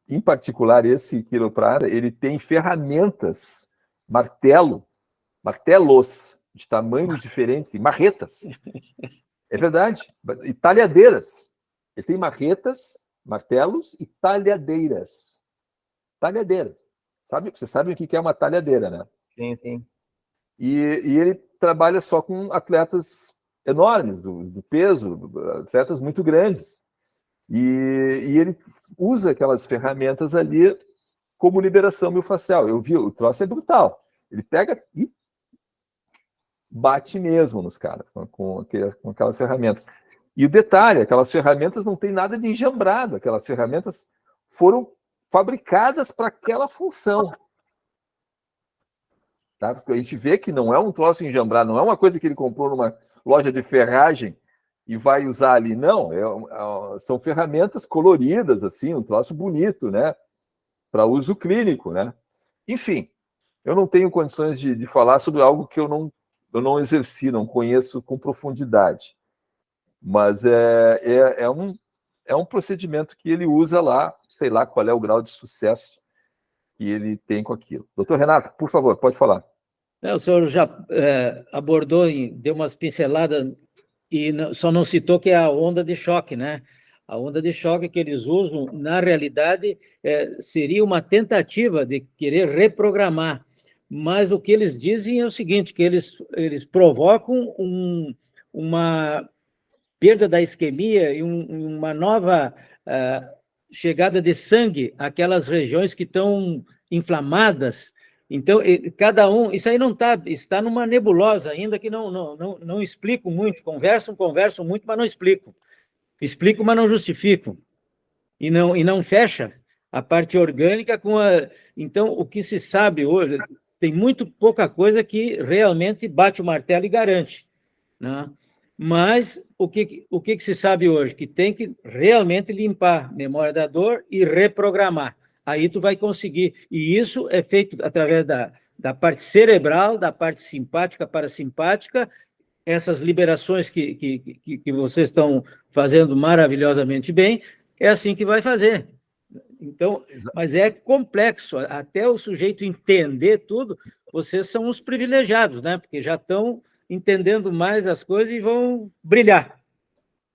Speaker 1: em particular, esse quiroprata, ele tem ferramentas, martelos, de tamanhos diferentes, marretas. É verdade. E talhadeiras. Ele tem martelos e talhadeiras. Talhadeiras. Vocês sabem o que é uma talhadeira, né?
Speaker 8: Sim, sim.
Speaker 1: E ele trabalha só com atletas enormes, do peso, atletas muito grandes. E ele usa aquelas ferramentas ali como liberação miofascial. Eu vi, o troço é brutal. Ele pega e bate mesmo nos caras com aquelas ferramentas. E o detalhe, aquelas ferramentas não tem nada de enjambrado, aquelas ferramentas foram fabricadas para aquela função. Tá? A gente vê que não é um troço enjambrado, não é uma coisa que ele comprou numa loja de ferragem e vai usar ali, não. São ferramentas coloridas, assim, um troço bonito, né? Para uso clínico, né? Enfim, eu não tenho condições de falar sobre algo que eu não exerci, não conheço com profundidade. Mas é um procedimento que ele usa lá, sei lá qual é o grau de sucesso que ele tem com aquilo. Doutor Renato, por favor, pode falar.
Speaker 9: O senhor já abordou, deu umas pinceladas, e só não citou que é a onda de choque, né? A onda de choque que eles usam, na realidade, seria uma tentativa de querer reprogramar. Mas o que eles dizem é o seguinte, que eles provocam uma perda da isquemia e uma nova chegada de sangue àquelas regiões que estão inflamadas. Então, cada um... Isso aí não está numa nebulosa ainda, que não explico muito. Converso muito, mas não explico. Explico, mas não justifico. E não fecha a parte orgânica com a... Então, o que se sabe hoje... tem muito pouca coisa que realmente bate o martelo e garante, né? Mas o que se sabe hoje? Que tem que realmente limpar a memória da dor e reprogramar. Aí tu vai conseguir. E isso é feito através da parte cerebral, da parte simpática, parasimpática, essas liberações que vocês estão fazendo maravilhosamente bem, é assim que vai fazer. Então, mas é complexo, até o sujeito entender tudo, vocês são os privilegiados, né? Porque já estão entendendo mais as coisas e vão brilhar.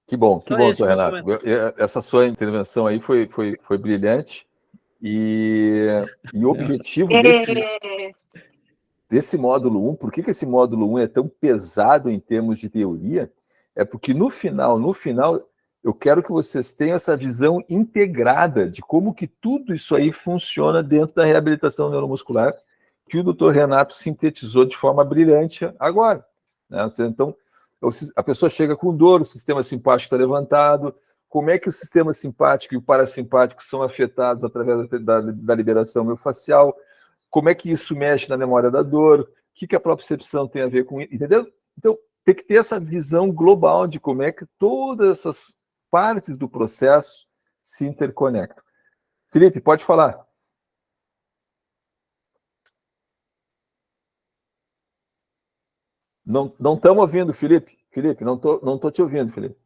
Speaker 1: Que bom,
Speaker 9: Só
Speaker 1: Renato. Essa sua intervenção aí foi brilhante e o objetivo desse módulo 1, por que esse módulo 1 é tão pesado em termos de teoria, é porque no final, eu quero que vocês tenham essa visão integrada de como que tudo isso aí funciona dentro da reabilitação neuromuscular, que o Dr. Renato sintetizou de forma brilhante agora, né? Então, a pessoa chega com dor, o sistema simpático está levantado, como é que o sistema simpático e o parasimpático são afetados através da liberação miofascial, como é que isso mexe na memória da dor, o que a propriocepção tem a ver com isso, entendeu? Então, tem que ter essa visão global de como é que todas essas partes do processo se interconectam. Felipe, pode falar. Não estamos ouvindo, Felipe. Felipe, não tô te ouvindo, Felipe.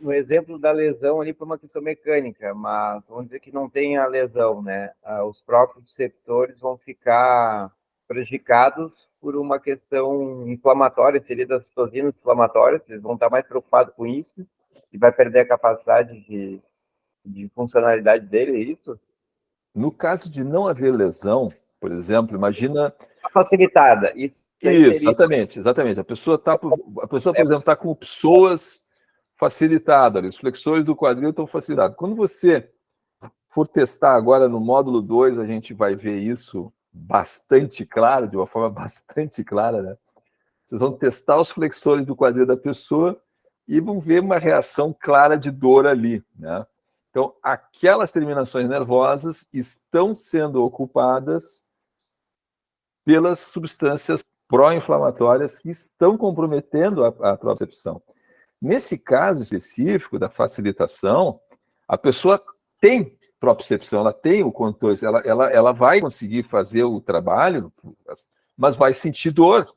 Speaker 8: No exemplo da lesão ali foi uma questão mecânica, mas vamos dizer que não tem a lesão, né? Os próprios receptores vão ficar prejudicados por uma questão inflamatória, seria das citocinas inflamatórias, eles vão estar mais preocupados com isso e vai perder a capacidade de funcionalidade dele, é isso?
Speaker 1: No caso de não haver lesão, por exemplo, imagina...
Speaker 8: Facilitada. Isso,
Speaker 1: exatamente. A pessoa, por exemplo, está com psoas facilitado, ali, os flexores do quadril estão facilitados. Quando você for testar agora no módulo 2, a gente vai ver isso bastante claro, de uma forma bastante clara, né? Vocês vão testar os flexores do quadril da pessoa e vão ver uma reação clara de dor ali, né? Então, aquelas terminações nervosas estão sendo ocupadas pelas substâncias pró-inflamatórias que estão comprometendo a propriocepção. Nesse caso específico da facilitação, a pessoa tem propriocepção, ela tem o controle, ela vai conseguir fazer o trabalho, mas vai sentir dor.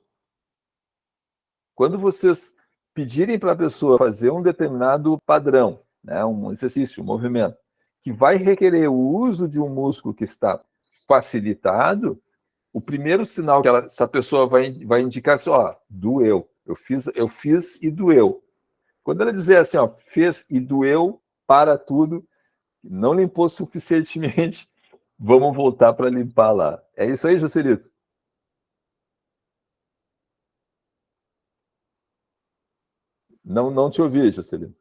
Speaker 1: Quando vocês pedirem para a pessoa fazer um determinado padrão, né, um exercício, um movimento, que vai requerer o uso de um músculo que está facilitado, o primeiro sinal que essa pessoa vai indicar assim, ó, doeu, eu fiz e doeu. Quando ela dizer assim, ó, fez e doeu, para tudo, não limpou suficientemente, vamos voltar para limpar lá. É isso aí, Joselito? Não te ouvi, Joselito.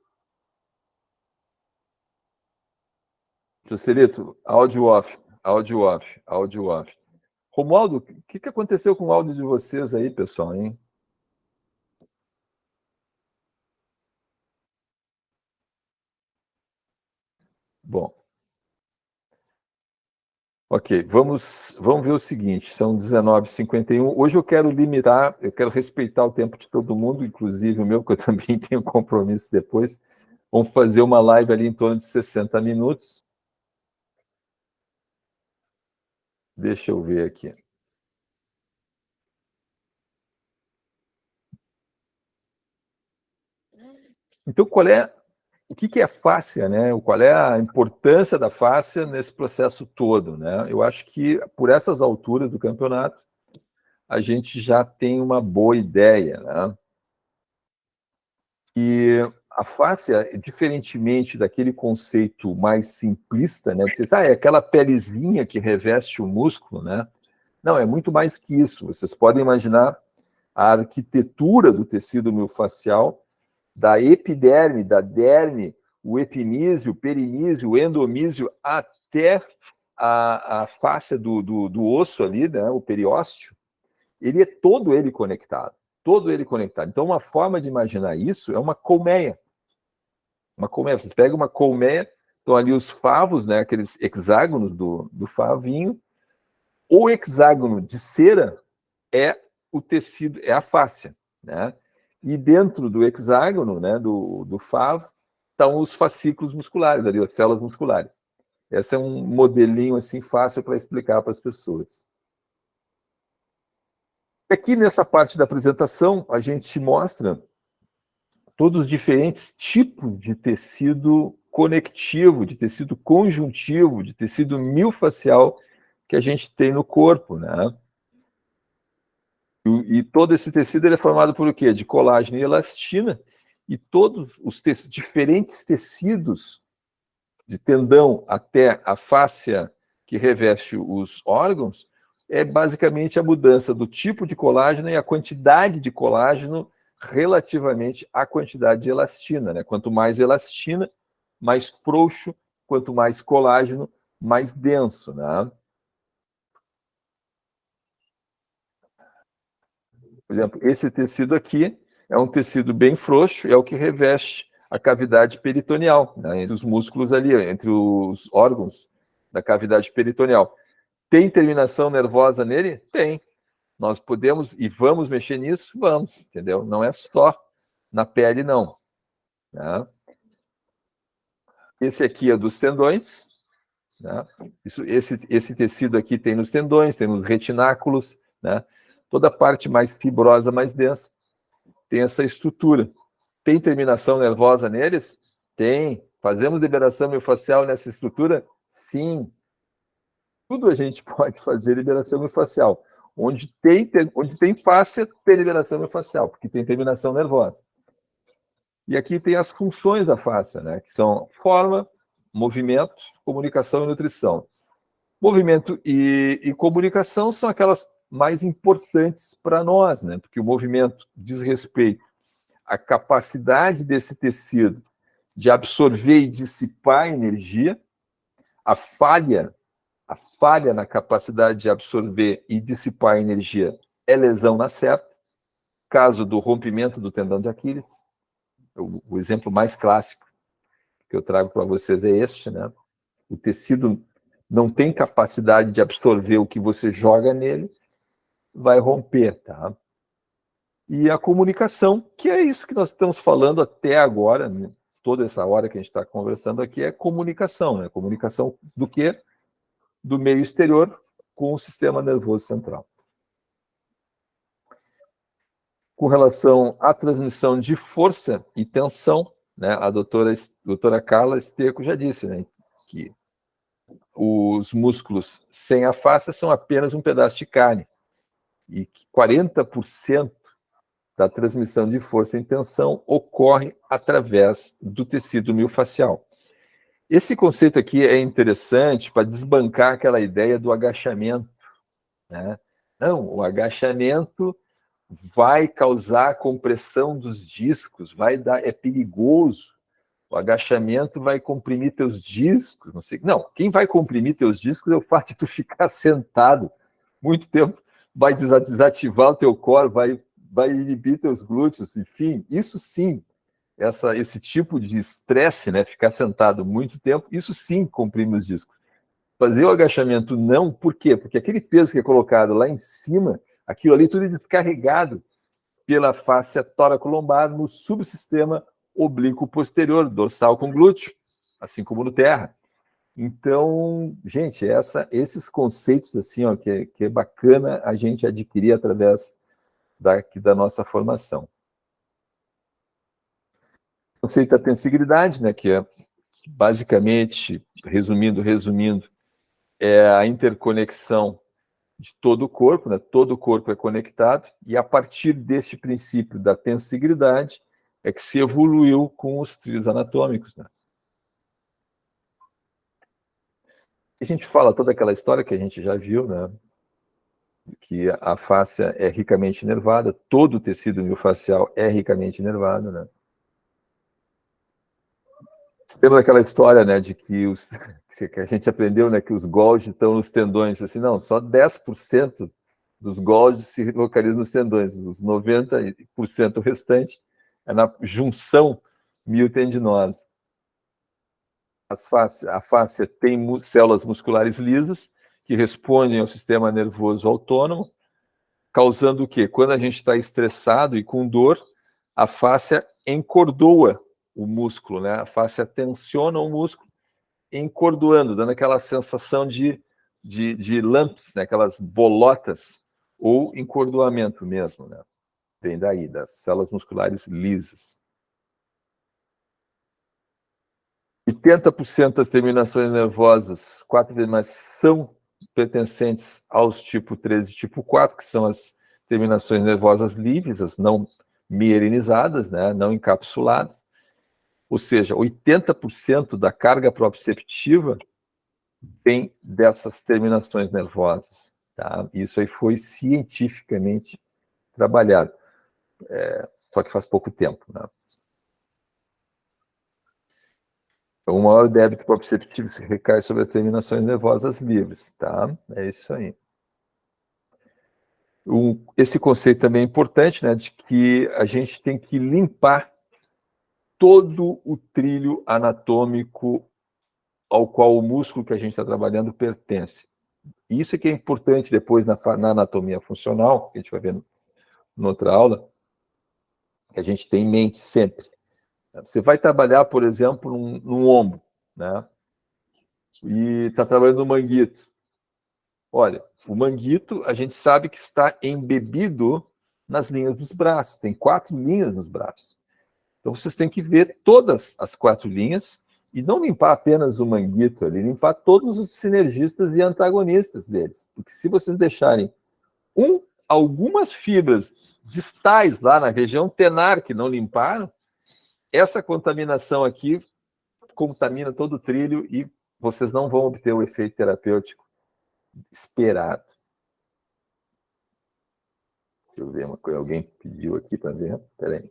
Speaker 1: Joselito, áudio off. Romualdo, o que aconteceu com o áudio de vocês aí, pessoal, hein? Bom. Ok, vamos ver o seguinte, são 19h51. Hoje eu quero respeitar o tempo de todo mundo, inclusive o meu, porque eu também tenho compromisso depois. Vamos fazer uma live ali em torno de 60 minutos. Deixa eu ver aqui. Então, o que é fáscia, né? Qual é a importância da fáscia nesse processo todo, né? Eu acho que, por essas alturas do campeonato, a gente já tem uma boa ideia, né? E a fáscia, diferentemente daquele conceito mais simplista, né? Vocês, é aquela pelezinha que reveste o músculo, né? Não, é muito mais que isso. Vocês podem imaginar a arquitetura do tecido miofascial, da epiderme, da derme, o epimísio, o perinísio, o endomísio, até a fáscia do osso ali, né, o periósteo, ele é todo ele conectado. Então, uma forma de imaginar isso é uma colmeia. Vocês pegam uma colmeia, estão ali os favos, né, aqueles hexágonos do favinho, O hexágono de cera é o tecido, é a fáscia, né? E dentro do hexágono, né, do favo, estão os fascículos musculares, ali, as células musculares. Esse é um modelinho assim fácil para explicar para as pessoas. Aqui nessa parte da apresentação, a gente mostra todos os diferentes tipos de tecido conectivo, de tecido conjuntivo, de tecido miofascial que a gente tem no corpo, né? E todo esse tecido ele é formado por o quê? De colágeno e elastina, e todos os diferentes tecidos, de tendão até a fáscia que reveste os órgãos, é basicamente a mudança do tipo de colágeno e a quantidade de colágeno relativamente à quantidade de elastina, né? Quanto mais elastina, mais frouxo, quanto mais colágeno, mais denso, né? Por exemplo, esse tecido aqui é um tecido bem frouxo, é o que reveste a cavidade peritoneal, né? Entre os músculos ali, entre os órgãos da cavidade peritoneal. Tem terminação nervosa nele? Tem. Nós podemos e vamos mexer nisso? Vamos, entendeu? Não é só na pele, não. Né? Esse aqui é dos tendões. Né? Esse tecido aqui tem nos tendões, tem nos retináculos, né? Toda a parte mais fibrosa, mais densa, tem essa estrutura. Tem terminação nervosa neles? Tem. Fazemos liberação miofascial nessa estrutura? Sim. Tudo a gente pode fazer liberação miofascial. Onde tem fáscia, tem liberação miofascial, porque tem terminação nervosa. E aqui tem as funções da fáscia, né? Que são forma, movimento, comunicação e nutrição. Movimento e comunicação são aquelas mais importantes para nós, né? Porque o movimento diz respeito à capacidade desse tecido de absorver e dissipar energia, a falha na capacidade de absorver e dissipar energia é lesão na certa. Caso do rompimento do tendão de Aquiles, o exemplo mais clássico que eu trago para vocês é este, né? O tecido não tem capacidade de absorver o que você joga nele, vai romper, tá? E a comunicação, que é isso que nós estamos falando até agora, né? Toda essa hora que a gente está conversando aqui é comunicação, né? Comunicação do quê? Do meio exterior com o sistema nervoso central. Com relação à transmissão de força e tensão, né, a doutora Carla Esteco já disse, né, que os músculos sem a fáscia são apenas um pedaço de carne e que 40% da transmissão de força e tensão ocorre através do tecido miofascial. Esse conceito aqui é interessante para desbancar aquela ideia do agachamento, né? Não, o agachamento vai causar compressão dos discos, é perigoso. O agachamento vai comprimir teus discos, não sei. Não, quem vai comprimir teus discos é o fato de tu ficar sentado muito tempo, vai desativar o teu core, vai inibir teus glúteos, enfim, isso sim. Esse tipo de estresse, né, ficar sentado muito tempo, isso sim comprime os discos. Fazer o agachamento não, por quê? Porque aquele peso que é colocado lá em cima, aquilo ali tudo é descarregado pela fáscia tóraco-lombar no subsistema oblíquo posterior, dorsal com glúteo, assim como no terra. Então, gente, esses conceitos assim, ó, que é bacana a gente adquirir através da nossa formação. O conceito da tensigridade, né, que é basicamente, resumindo, é a interconexão de todo o corpo, né? Todo o corpo é conectado, e a partir deste princípio da tensigridade é que se evoluiu com os trios anatômicos, né? A gente fala toda aquela história que a gente já viu, né? Que a fáscia é ricamente nervada, todo o tecido miofascial é ricamente nervado, né? Temos aquela história, né, de que a gente aprendeu, né, que os Golgi estão nos tendões, assim, não, só 10% dos Golgi se localizam nos tendões, os 90% restante é na junção miotendinosa. A fáscia tem células musculares lisas que respondem ao sistema nervoso autônomo, causando o quê? Quando a gente está estressado e com dor, a fáscia encordoa o músculo, né? A fáscia tensiona o músculo, encordoando, dando aquela sensação de lumps, né? Aquelas bolotas, ou encordoamento mesmo, né? Vem daí, das células musculares lisas. 80% das terminações nervosas, 4 vezes mais, são pertencentes aos tipo 3 e tipo 4, que são as terminações nervosas livres, as não mielinizadas, né, não encapsuladas. Ou seja, 80% da carga proprioceptiva vem dessas terminações nervosas. Tá? Isso aí foi cientificamente trabalhado, só que faz pouco tempo, né? O maior débito proprioceptivo se recai sobre as terminações nervosas livres, tá? É isso aí. Esse conceito também é importante, né, de que a gente tem que limpar todo o trilho anatômico ao qual o músculo que a gente está trabalhando pertence. Isso é que é importante depois na anatomia funcional, que a gente vai ver na outra aula, que a gente tem em mente sempre. Você vai trabalhar, por exemplo, num ombro, né? E está trabalhando no manguito. Olha, o manguito, a gente sabe que está embebido nas linhas dos braços. Tem 4 linhas nos braços. Então, vocês têm que ver todas as 4 linhas e não limpar apenas o manguito ali, limpar todos os sinergistas e antagonistas deles. Porque se vocês deixarem algumas fibras distais lá na região tenar que não limparam, essa contaminação aqui contamina todo o trilho e vocês não vão obter o efeito terapêutico esperado. Se eu ver uma coisa, alguém pediu aqui para ver. Espera aí.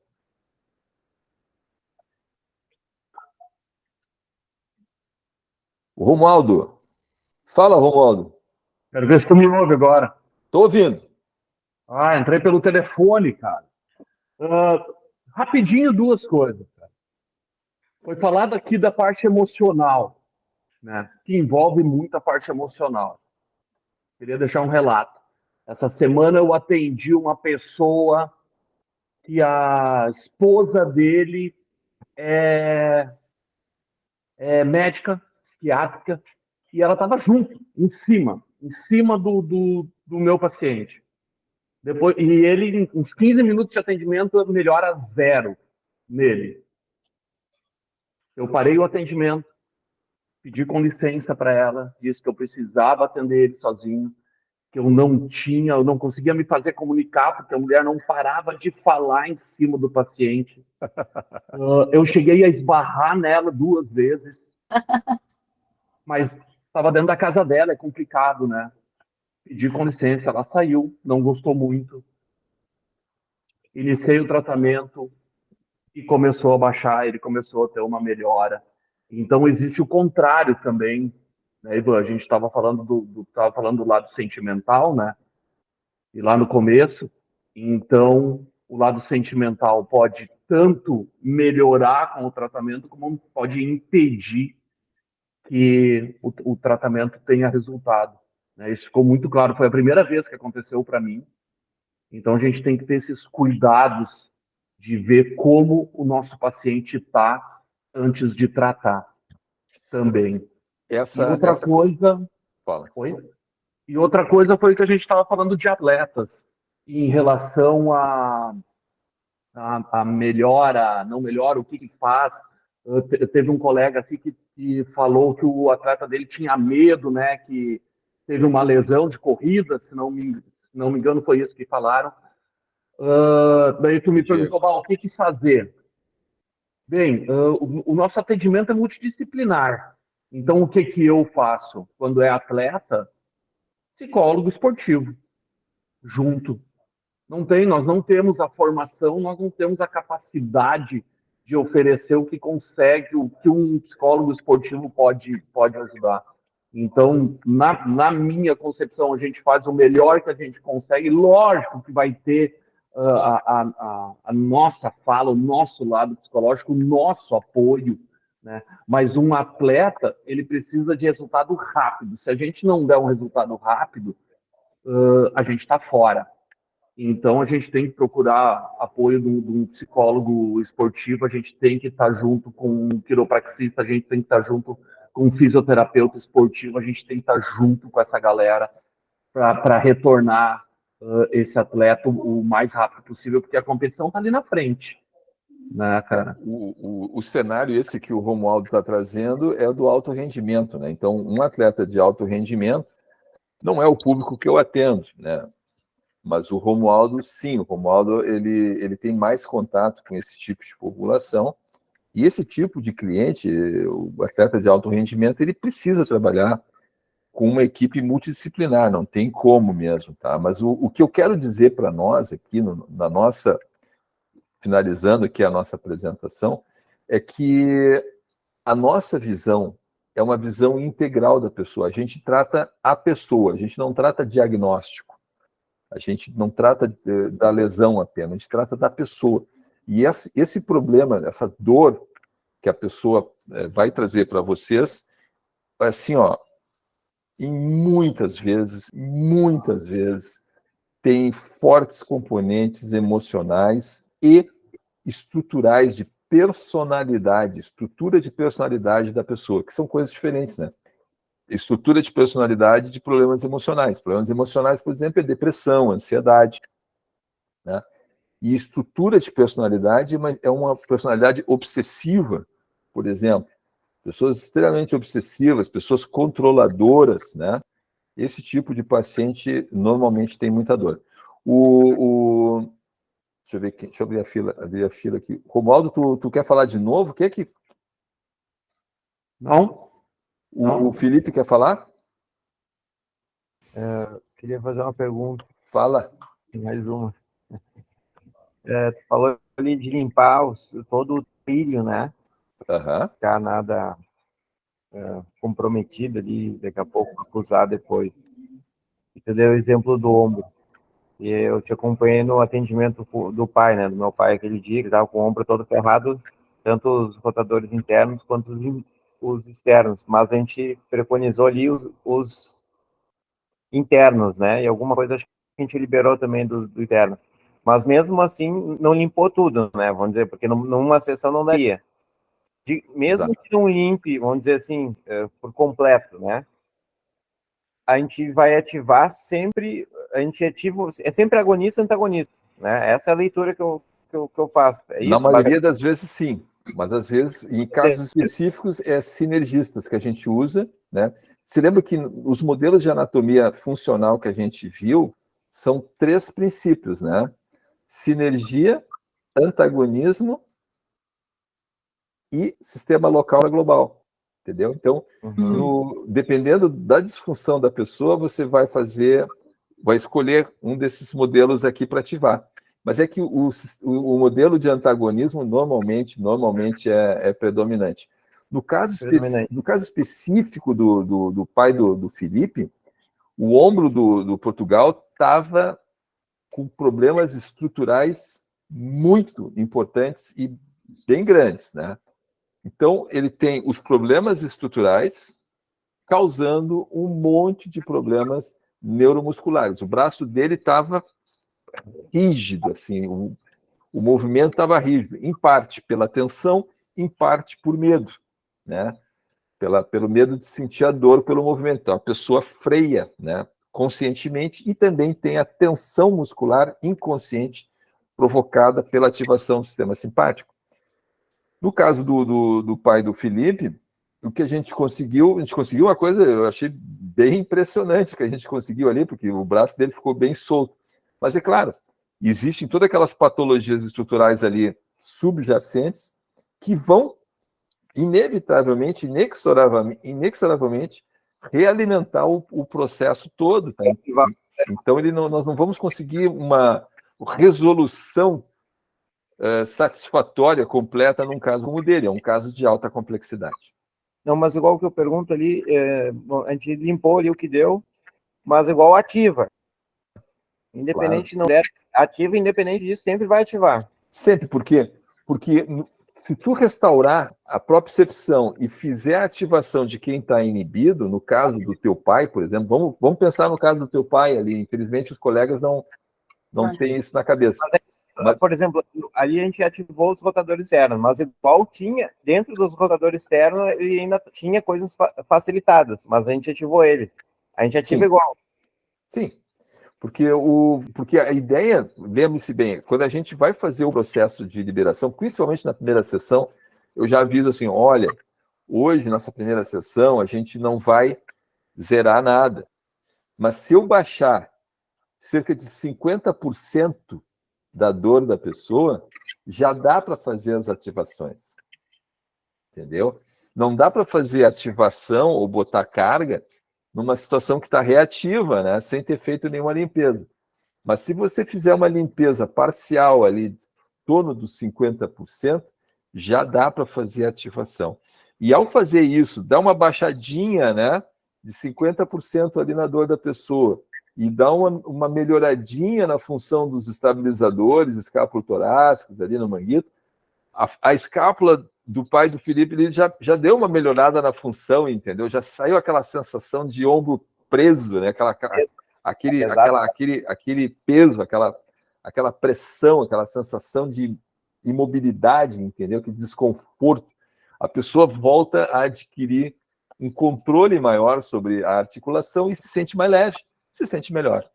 Speaker 1: Romualdo. Fala, Romualdo.
Speaker 11: Quero ver se tu me ouve agora.
Speaker 1: Tô ouvindo.
Speaker 11: Entrei pelo telefone, cara. Rapidinho, 2 coisas. Cara. Foi falado aqui da parte emocional, né? Que envolve muito a parte emocional. Queria deixar um relato. Essa semana eu atendi uma pessoa que a esposa dele é médica, psiquiátrica, e ela estava junto, em cima do meu paciente. Depois, e ele, em uns 15 minutos de atendimento, melhora 0 nele. Eu parei o atendimento, pedi com licença para ela, disse que eu precisava atender ele sozinho, que eu não conseguia me fazer comunicar, porque a mulher não parava de falar em cima do paciente. Eu cheguei a esbarrar nela 2 vezes, mas estava dentro da casa dela, é complicado, né? Pedi com licença, ela saiu, não gostou muito. Iniciei o tratamento e começou a baixar, ele começou a ter uma melhora. Então, existe o contrário também, né, Ivan? A gente estava falando do lado sentimental, né? E lá no começo, então, o lado sentimental pode tanto melhorar com o tratamento, como pode impedir que o tratamento tenha resultado. Né? Isso ficou muito claro, foi a primeira vez que aconteceu para mim. Então, a gente tem que ter esses cuidados de ver como o nosso paciente está antes de tratar também. E outra coisa...
Speaker 1: Fala.
Speaker 11: Oi? E outra coisa foi que a gente estava falando de atletas, em relação a melhora, não melhora, o que faz. Teve um colega aqui que falou que o atleta dele tinha medo, né, que teve uma lesão de corrida, se não me engano foi isso que falaram. Daí tu me perguntou, o que fazer? Bem, o nosso atendimento é multidisciplinar. Então, o que eu faço? Quando é atleta, psicólogo esportivo, junto. Nós não temos a formação, nós não temos a capacidade de oferecer o que consegue, o que um psicólogo esportivo pode ajudar. Então, na minha concepção, a gente faz o melhor que a gente consegue. Lógico que vai ter a nossa fala, o nosso lado psicológico, o nosso apoio, né? Mas um atleta, ele precisa de resultado rápido. Se a gente não der um resultado rápido, a gente está fora. Então, a gente tem que procurar apoio de um psicólogo esportivo, a gente tem que estar junto com um quiropraxista, a gente tem que estar junto com um fisioterapeuta esportivo, a gente tem que estar junto com essa galera para retornar esse atleta o mais rápido possível, porque a competição está ali na frente, né, cara?
Speaker 1: O cenário esse que o Romualdo está trazendo é do alto rendimento, né? Então, um atleta de alto rendimento não é o público que eu atendo, né? Mas o Romualdo, sim, o Romualdo ele tem mais contato com esse tipo de população, e esse tipo de cliente, o atleta de alto rendimento, ele precisa trabalhar com uma equipe multidisciplinar, não tem como mesmo, tá? Mas o que eu quero dizer para nós aqui, na nossa, finalizando aqui a nossa apresentação, é que a nossa visão é uma visão integral da pessoa, a gente trata a pessoa, a gente não trata diagnóstico. A gente não trata da lesão apenas, a gente trata da pessoa. E esse problema, essa dor que a pessoa vai trazer para vocês, assim, ó, e muitas vezes, tem fortes componentes emocionais e estruturais de personalidade, estrutura de personalidade da pessoa, que são coisas diferentes, né? Estrutura de personalidade de problemas emocionais. Problemas emocionais, por exemplo, é depressão, ansiedade, né? E estrutura de personalidade é uma personalidade obsessiva, por exemplo. Pessoas extremamente obsessivas, pessoas controladoras, né? Esse tipo de paciente normalmente tem muita dor. Deixa eu ver, deixa eu abrir a fila aqui. Romualdo, tu quer falar de novo? O que é que...
Speaker 8: Não.
Speaker 1: O Felipe quer falar?
Speaker 8: Queria fazer uma pergunta.
Speaker 1: Fala.
Speaker 8: Mais uma. Tu falou ali de limpar todo o trilho, né?
Speaker 1: Uhum.
Speaker 8: Ficar nada comprometido ali, daqui a pouco acusar depois. Você deu o exemplo do ombro. E eu te acompanhei no atendimento do pai, né? Do meu pai aquele dia, que estava com o ombro todo ferrado, tanto os rotadores internos quanto os externos. Mas a gente preconizou ali os internos, né? E alguma coisa acho que a gente liberou também do interno. Mas mesmo assim, não limpou tudo, né? Vamos dizer, porque numa sessão não daria. Mesmo
Speaker 1: Exato.
Speaker 8: que não limpe, vamos dizer assim, por completo, né? A gente vai ativar sempre, a gente ativa, é sempre agonista e antagonista, né? Essa é a leitura que eu faço. É isso,
Speaker 1: na maioria das vezes, sim. Mas, às vezes, em casos específicos, é sinergistas que a gente usa, né? Você lembra que os modelos de anatomia funcional que a gente viu são 3 princípios, né? Sinergia, antagonismo e sistema local e global, entendeu? Então, dependendo da disfunção da pessoa, você vai escolher um desses modelos aqui para ativar. Mas é que o modelo de antagonismo normalmente é predominante. No caso específico do pai do Felipe, o ombro do Portugal estava com problemas estruturais muito importantes e bem grandes, né? Então, ele tem os problemas estruturais causando um monte de problemas neuromusculares. O braço dele estava rígido, assim, o movimento estava rígido, em parte pela tensão, em parte por medo, né? Pelo medo de sentir a dor pelo movimento. Então, a pessoa freia, né, conscientemente, e também tem a tensão muscular inconsciente provocada pela ativação do sistema simpático. No caso do pai do Felipe, o que a gente conseguiu uma coisa, eu achei bem impressionante que a gente conseguiu ali, porque o braço dele ficou bem solto. Mas é claro, existem todas aquelas patologias estruturais ali subjacentes que vão inevitavelmente, inexoravelmente realimentar o processo todo. Tá? Então, nós não vamos conseguir uma resolução satisfatória, completa, num caso como o dele. É um caso de alta complexidade.
Speaker 8: Não, mas igual que eu pergunto ali, a gente limpou ali o que deu, mas igual ativa. Independente, claro. Não der, ativa, independente disso, sempre vai ativar.
Speaker 1: Sempre, por quê? Porque Se tu restaurar a propriocepção e fizer a ativação de quem está inibido, no caso do teu pai, por exemplo, vamos pensar no caso do teu pai ali. Infelizmente, os colegas não têm isso na cabeça.
Speaker 8: Mas, por exemplo, ali a gente ativou os rotadores externos, mas igual tinha, dentro dos rotadores externos, ele ainda tinha coisas facilitadas, mas a gente ativou eles. A gente ativa igual.
Speaker 1: Sim, porque a ideia, lembre-se bem, quando a gente vai fazer o processo de liberação, principalmente na primeira sessão, eu já aviso assim, olha, hoje, nossa primeira sessão, a gente não vai zerar nada. Mas se eu baixar cerca de 50% da dor da pessoa, já dá para fazer as ativações. Entendeu? Não dá para fazer ativação ou botar carga numa situação que está reativa, né? Sem ter feito nenhuma limpeza. Mas se você fizer uma limpeza parcial ali, em torno dos 50%, já dá para fazer ativação. E ao fazer isso, dá uma baixadinha, né, de 50% ali na dor da pessoa, e dá uma melhoradinha na função dos estabilizadores escápulo-torácicos ali no manguito, a escápula do pai do Felipe ele já deu uma melhorada na função, entendeu? Já saiu aquela sensação de ombro preso, né? Aquele peso, aquela pressão, aquela sensação de imobilidade, entendeu? Que desconforto. A pessoa volta a adquirir um controle maior sobre a articulação e se sente mais leve, se sente melhor.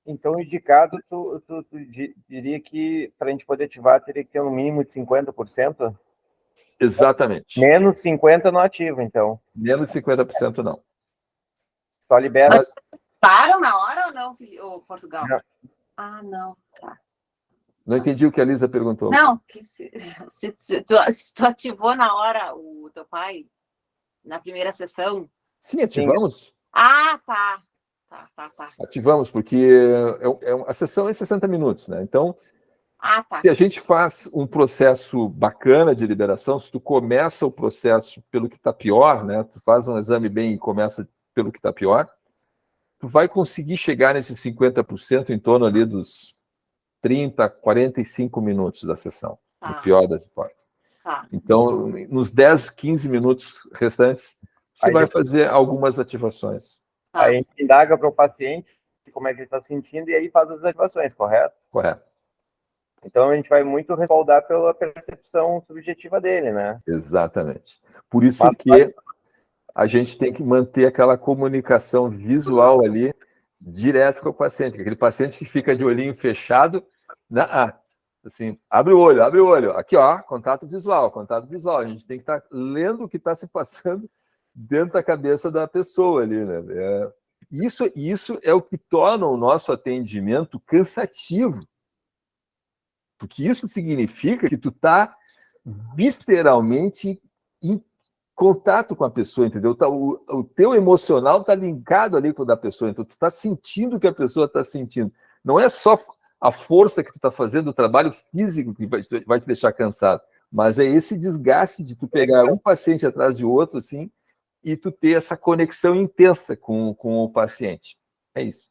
Speaker 8: Então, indicado, tu diria que para a gente poder ativar, teria que ter um mínimo de 50%?
Speaker 1: Exatamente.
Speaker 8: Menos 50% não ativa, então.
Speaker 1: Menos 50% não.
Speaker 8: Só libera...
Speaker 7: Mas param na hora ou não, Portugal?
Speaker 8: Não.
Speaker 7: Ah, não. Tá.
Speaker 1: Não entendi o que a Lisa perguntou.
Speaker 7: Não, se tu ativou na hora o teu pai, na primeira sessão...
Speaker 1: Sim, ativamos. Sim.
Speaker 7: Ah, tá. Tá.
Speaker 1: Ativamos, porque a sessão é 60 minutos, né? Então, se a gente faz um processo bacana de liberação, se tu começa o processo pelo que está pior, né? Tu faz um exame bem e começa pelo que está pior, tu vai conseguir chegar nesses 50% em torno ali dos 30, 45 minutos da sessão, no pior das hipóteses. Então, nos 10, 15 minutos restantes, você vai fazer algumas ativações.
Speaker 8: Aí a gente indaga para o paciente como é que ele está sentindo e aí faz as ativações, correto?
Speaker 1: Correto.
Speaker 8: Então a gente vai muito respaldar pela percepção subjetiva dele, né?
Speaker 1: Exatamente. Por isso que a gente tem que manter aquela comunicação visual ali direto com o paciente. Aquele paciente que fica de olhinho fechado, assim, abre o olho. Aqui, ó, contato visual. A gente tem que estar lendo o que está se passando dentro da cabeça da pessoa ali, né? Isso é o que torna o nosso atendimento cansativo. Porque isso significa que tu tá visceralmente em contato com a pessoa, entendeu? O teu emocional tá linkado ali com o da pessoa, então tu tá sentindo o que a pessoa tá sentindo. Não é só a força que tu tá fazendo, o trabalho físico que vai te deixar cansado, mas é esse desgaste de tu pegar um paciente atrás de outro, assim, e tu ter essa conexão intensa com o paciente. É isso.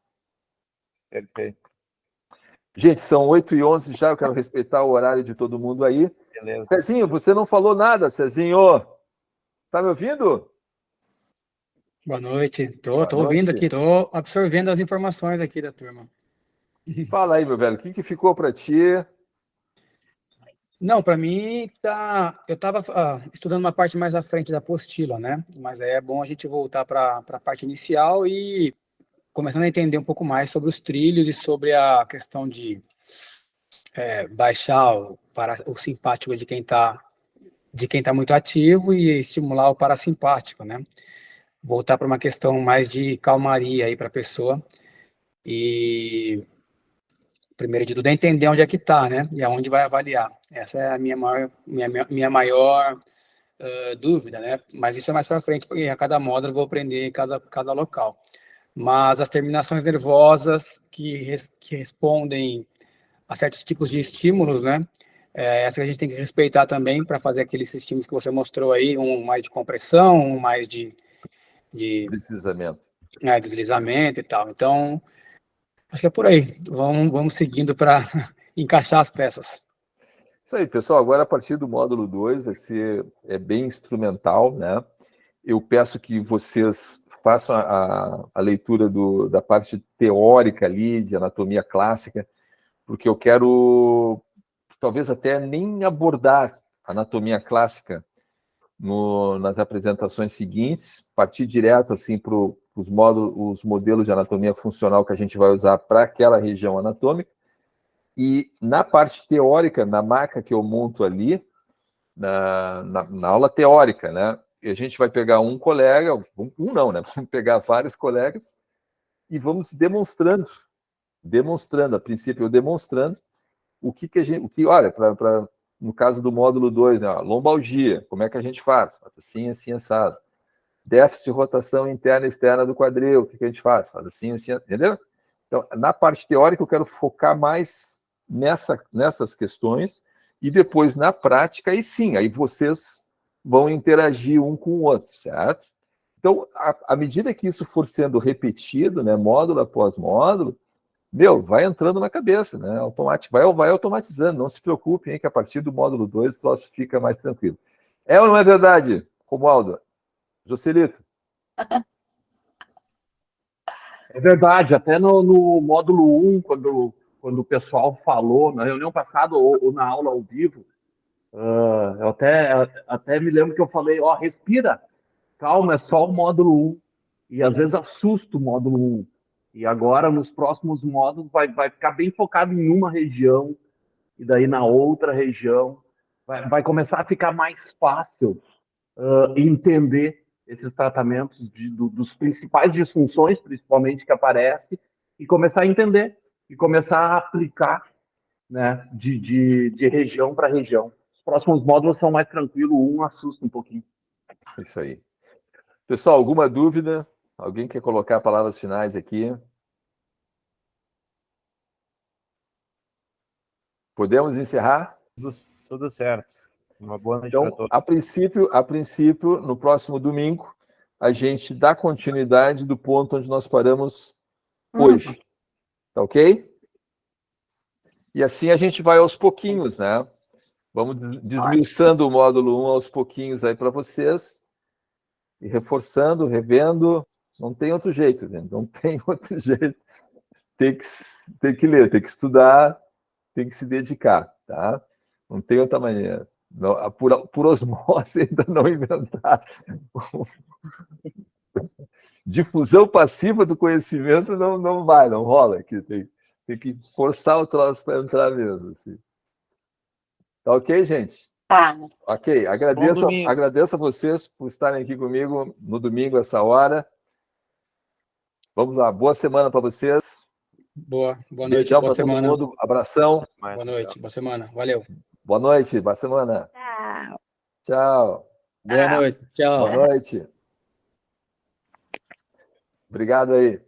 Speaker 8: Perfeito.
Speaker 1: Gente, são 8h11 já, eu quero respeitar o horário de todo mundo aí.
Speaker 8: Beleza.
Speaker 1: Cezinho, você não falou nada, Cezinho. Tá me ouvindo?
Speaker 12: Boa noite. Tô ouvindo aqui, tô absorvendo as informações aqui da turma.
Speaker 1: Fala aí, meu velho, o que ficou para ti?
Speaker 12: Não, para mim, eu estava estudando uma parte mais à frente da apostila, né? Mas é bom a gente voltar para a parte inicial e começando a entender um pouco mais sobre os trilhos e sobre a questão de baixar o simpático de quem tá muito ativo e estimular o parasimpático, né? Voltar para uma questão mais de calmaria aí para a pessoa e primeiro de tudo é entender onde é que está, né? E aonde vai avaliar. Essa é a minha maior dúvida, né? Mas isso é mais para frente, porque a cada módulo eu vou aprender em cada local. Mas as terminações nervosas que respondem a certos tipos de estímulos, né? Essa que a gente tem que respeitar também para fazer aqueles estímulos que você mostrou aí, um mais de compressão, um mais de
Speaker 1: deslizamento.
Speaker 12: Deslizamento e tal. Então, acho que é por aí. Vamos seguindo para encaixar as peças.
Speaker 1: Isso aí, pessoal. Agora, a partir do módulo 2, vai ser bem instrumental, né? Eu peço que vocês façam a leitura da parte teórica ali, de anatomia clássica, porque eu quero, talvez até nem abordar anatomia clássica nas apresentações seguintes, partir direto assim para os modelos de anatomia funcional que a gente vai usar para aquela região anatômica. E na parte teórica, na maca que eu monto ali, na aula teórica, né? E a gente vai pegar um colega, não, né? Vamos pegar vários colegas e vamos demonstrando, a princípio eu demonstrando o que a gente, olha, no caso do módulo 2, né? Lombalgia, como é que a gente faz? Faz assim, assim, assado. Déficit de rotação interna e externa do quadril, o que a gente faz? Faz assim, assim, entendeu? Então, na parte teórica, eu quero focar mais nessas questões, e depois, na prática, aí sim, aí vocês vão interagir um com o outro, certo? Então, à medida que isso for sendo repetido, né, módulo após módulo, vai entrando na cabeça, né? Vai automatizando, não se preocupem, hein, que a partir do módulo 2 o troço fica mais tranquilo. É ou não é verdade, Romualdo? Joselito?
Speaker 11: É verdade, até no módulo 1, quando o pessoal falou, na reunião passada ou na aula ao vivo, eu até me lembro que eu falei, respira, calma, é só o módulo 1, e às vezes assusta o módulo 1, e agora nos próximos módulos vai ficar bem focado em uma região, e daí na outra região, vai começar a ficar mais fácil entender esses tratamentos dos principais disfunções, principalmente, que aparecem, e começar a entender, e começar a aplicar, né, de região para região. Os próximos módulos são mais tranquilos, um assusta um pouquinho.
Speaker 1: Isso aí. Pessoal, alguma dúvida? Alguém quer colocar palavras finais aqui? Podemos encerrar?
Speaker 8: Tudo certo. Uma boa noite
Speaker 1: para todos. A princípio, no próximo domingo, a gente dá continuidade do ponto onde nós paramos hoje. Tá ok? E assim a gente vai aos pouquinhos, né? Vamos desmiuçando o módulo 1 aos pouquinhos aí para vocês, e reforçando, revendo. Não tem outro jeito, gente. Não tem outro jeito. Tem que ler, tem que estudar, tem que se dedicar, tá? Não tem outra maneira. Não, por osmose ainda não inventar. Difusão passiva do conhecimento não não rola aqui. Tem que forçar o troço para entrar mesmo. Assim. Tá ok, gente?
Speaker 7: Tá.
Speaker 1: Ok, agradeço a vocês por estarem aqui comigo no domingo, essa hora. Vamos lá, boa semana para vocês.
Speaker 12: Boa noite,
Speaker 1: beijão
Speaker 12: boa
Speaker 1: para todo
Speaker 12: semana.
Speaker 1: mundo, abração.
Speaker 12: Boa noite, boa semana. Valeu.
Speaker 1: Boa noite, boa semana. Tchau.
Speaker 9: Boa noite, tchau.
Speaker 1: Boa noite. Obrigado aí.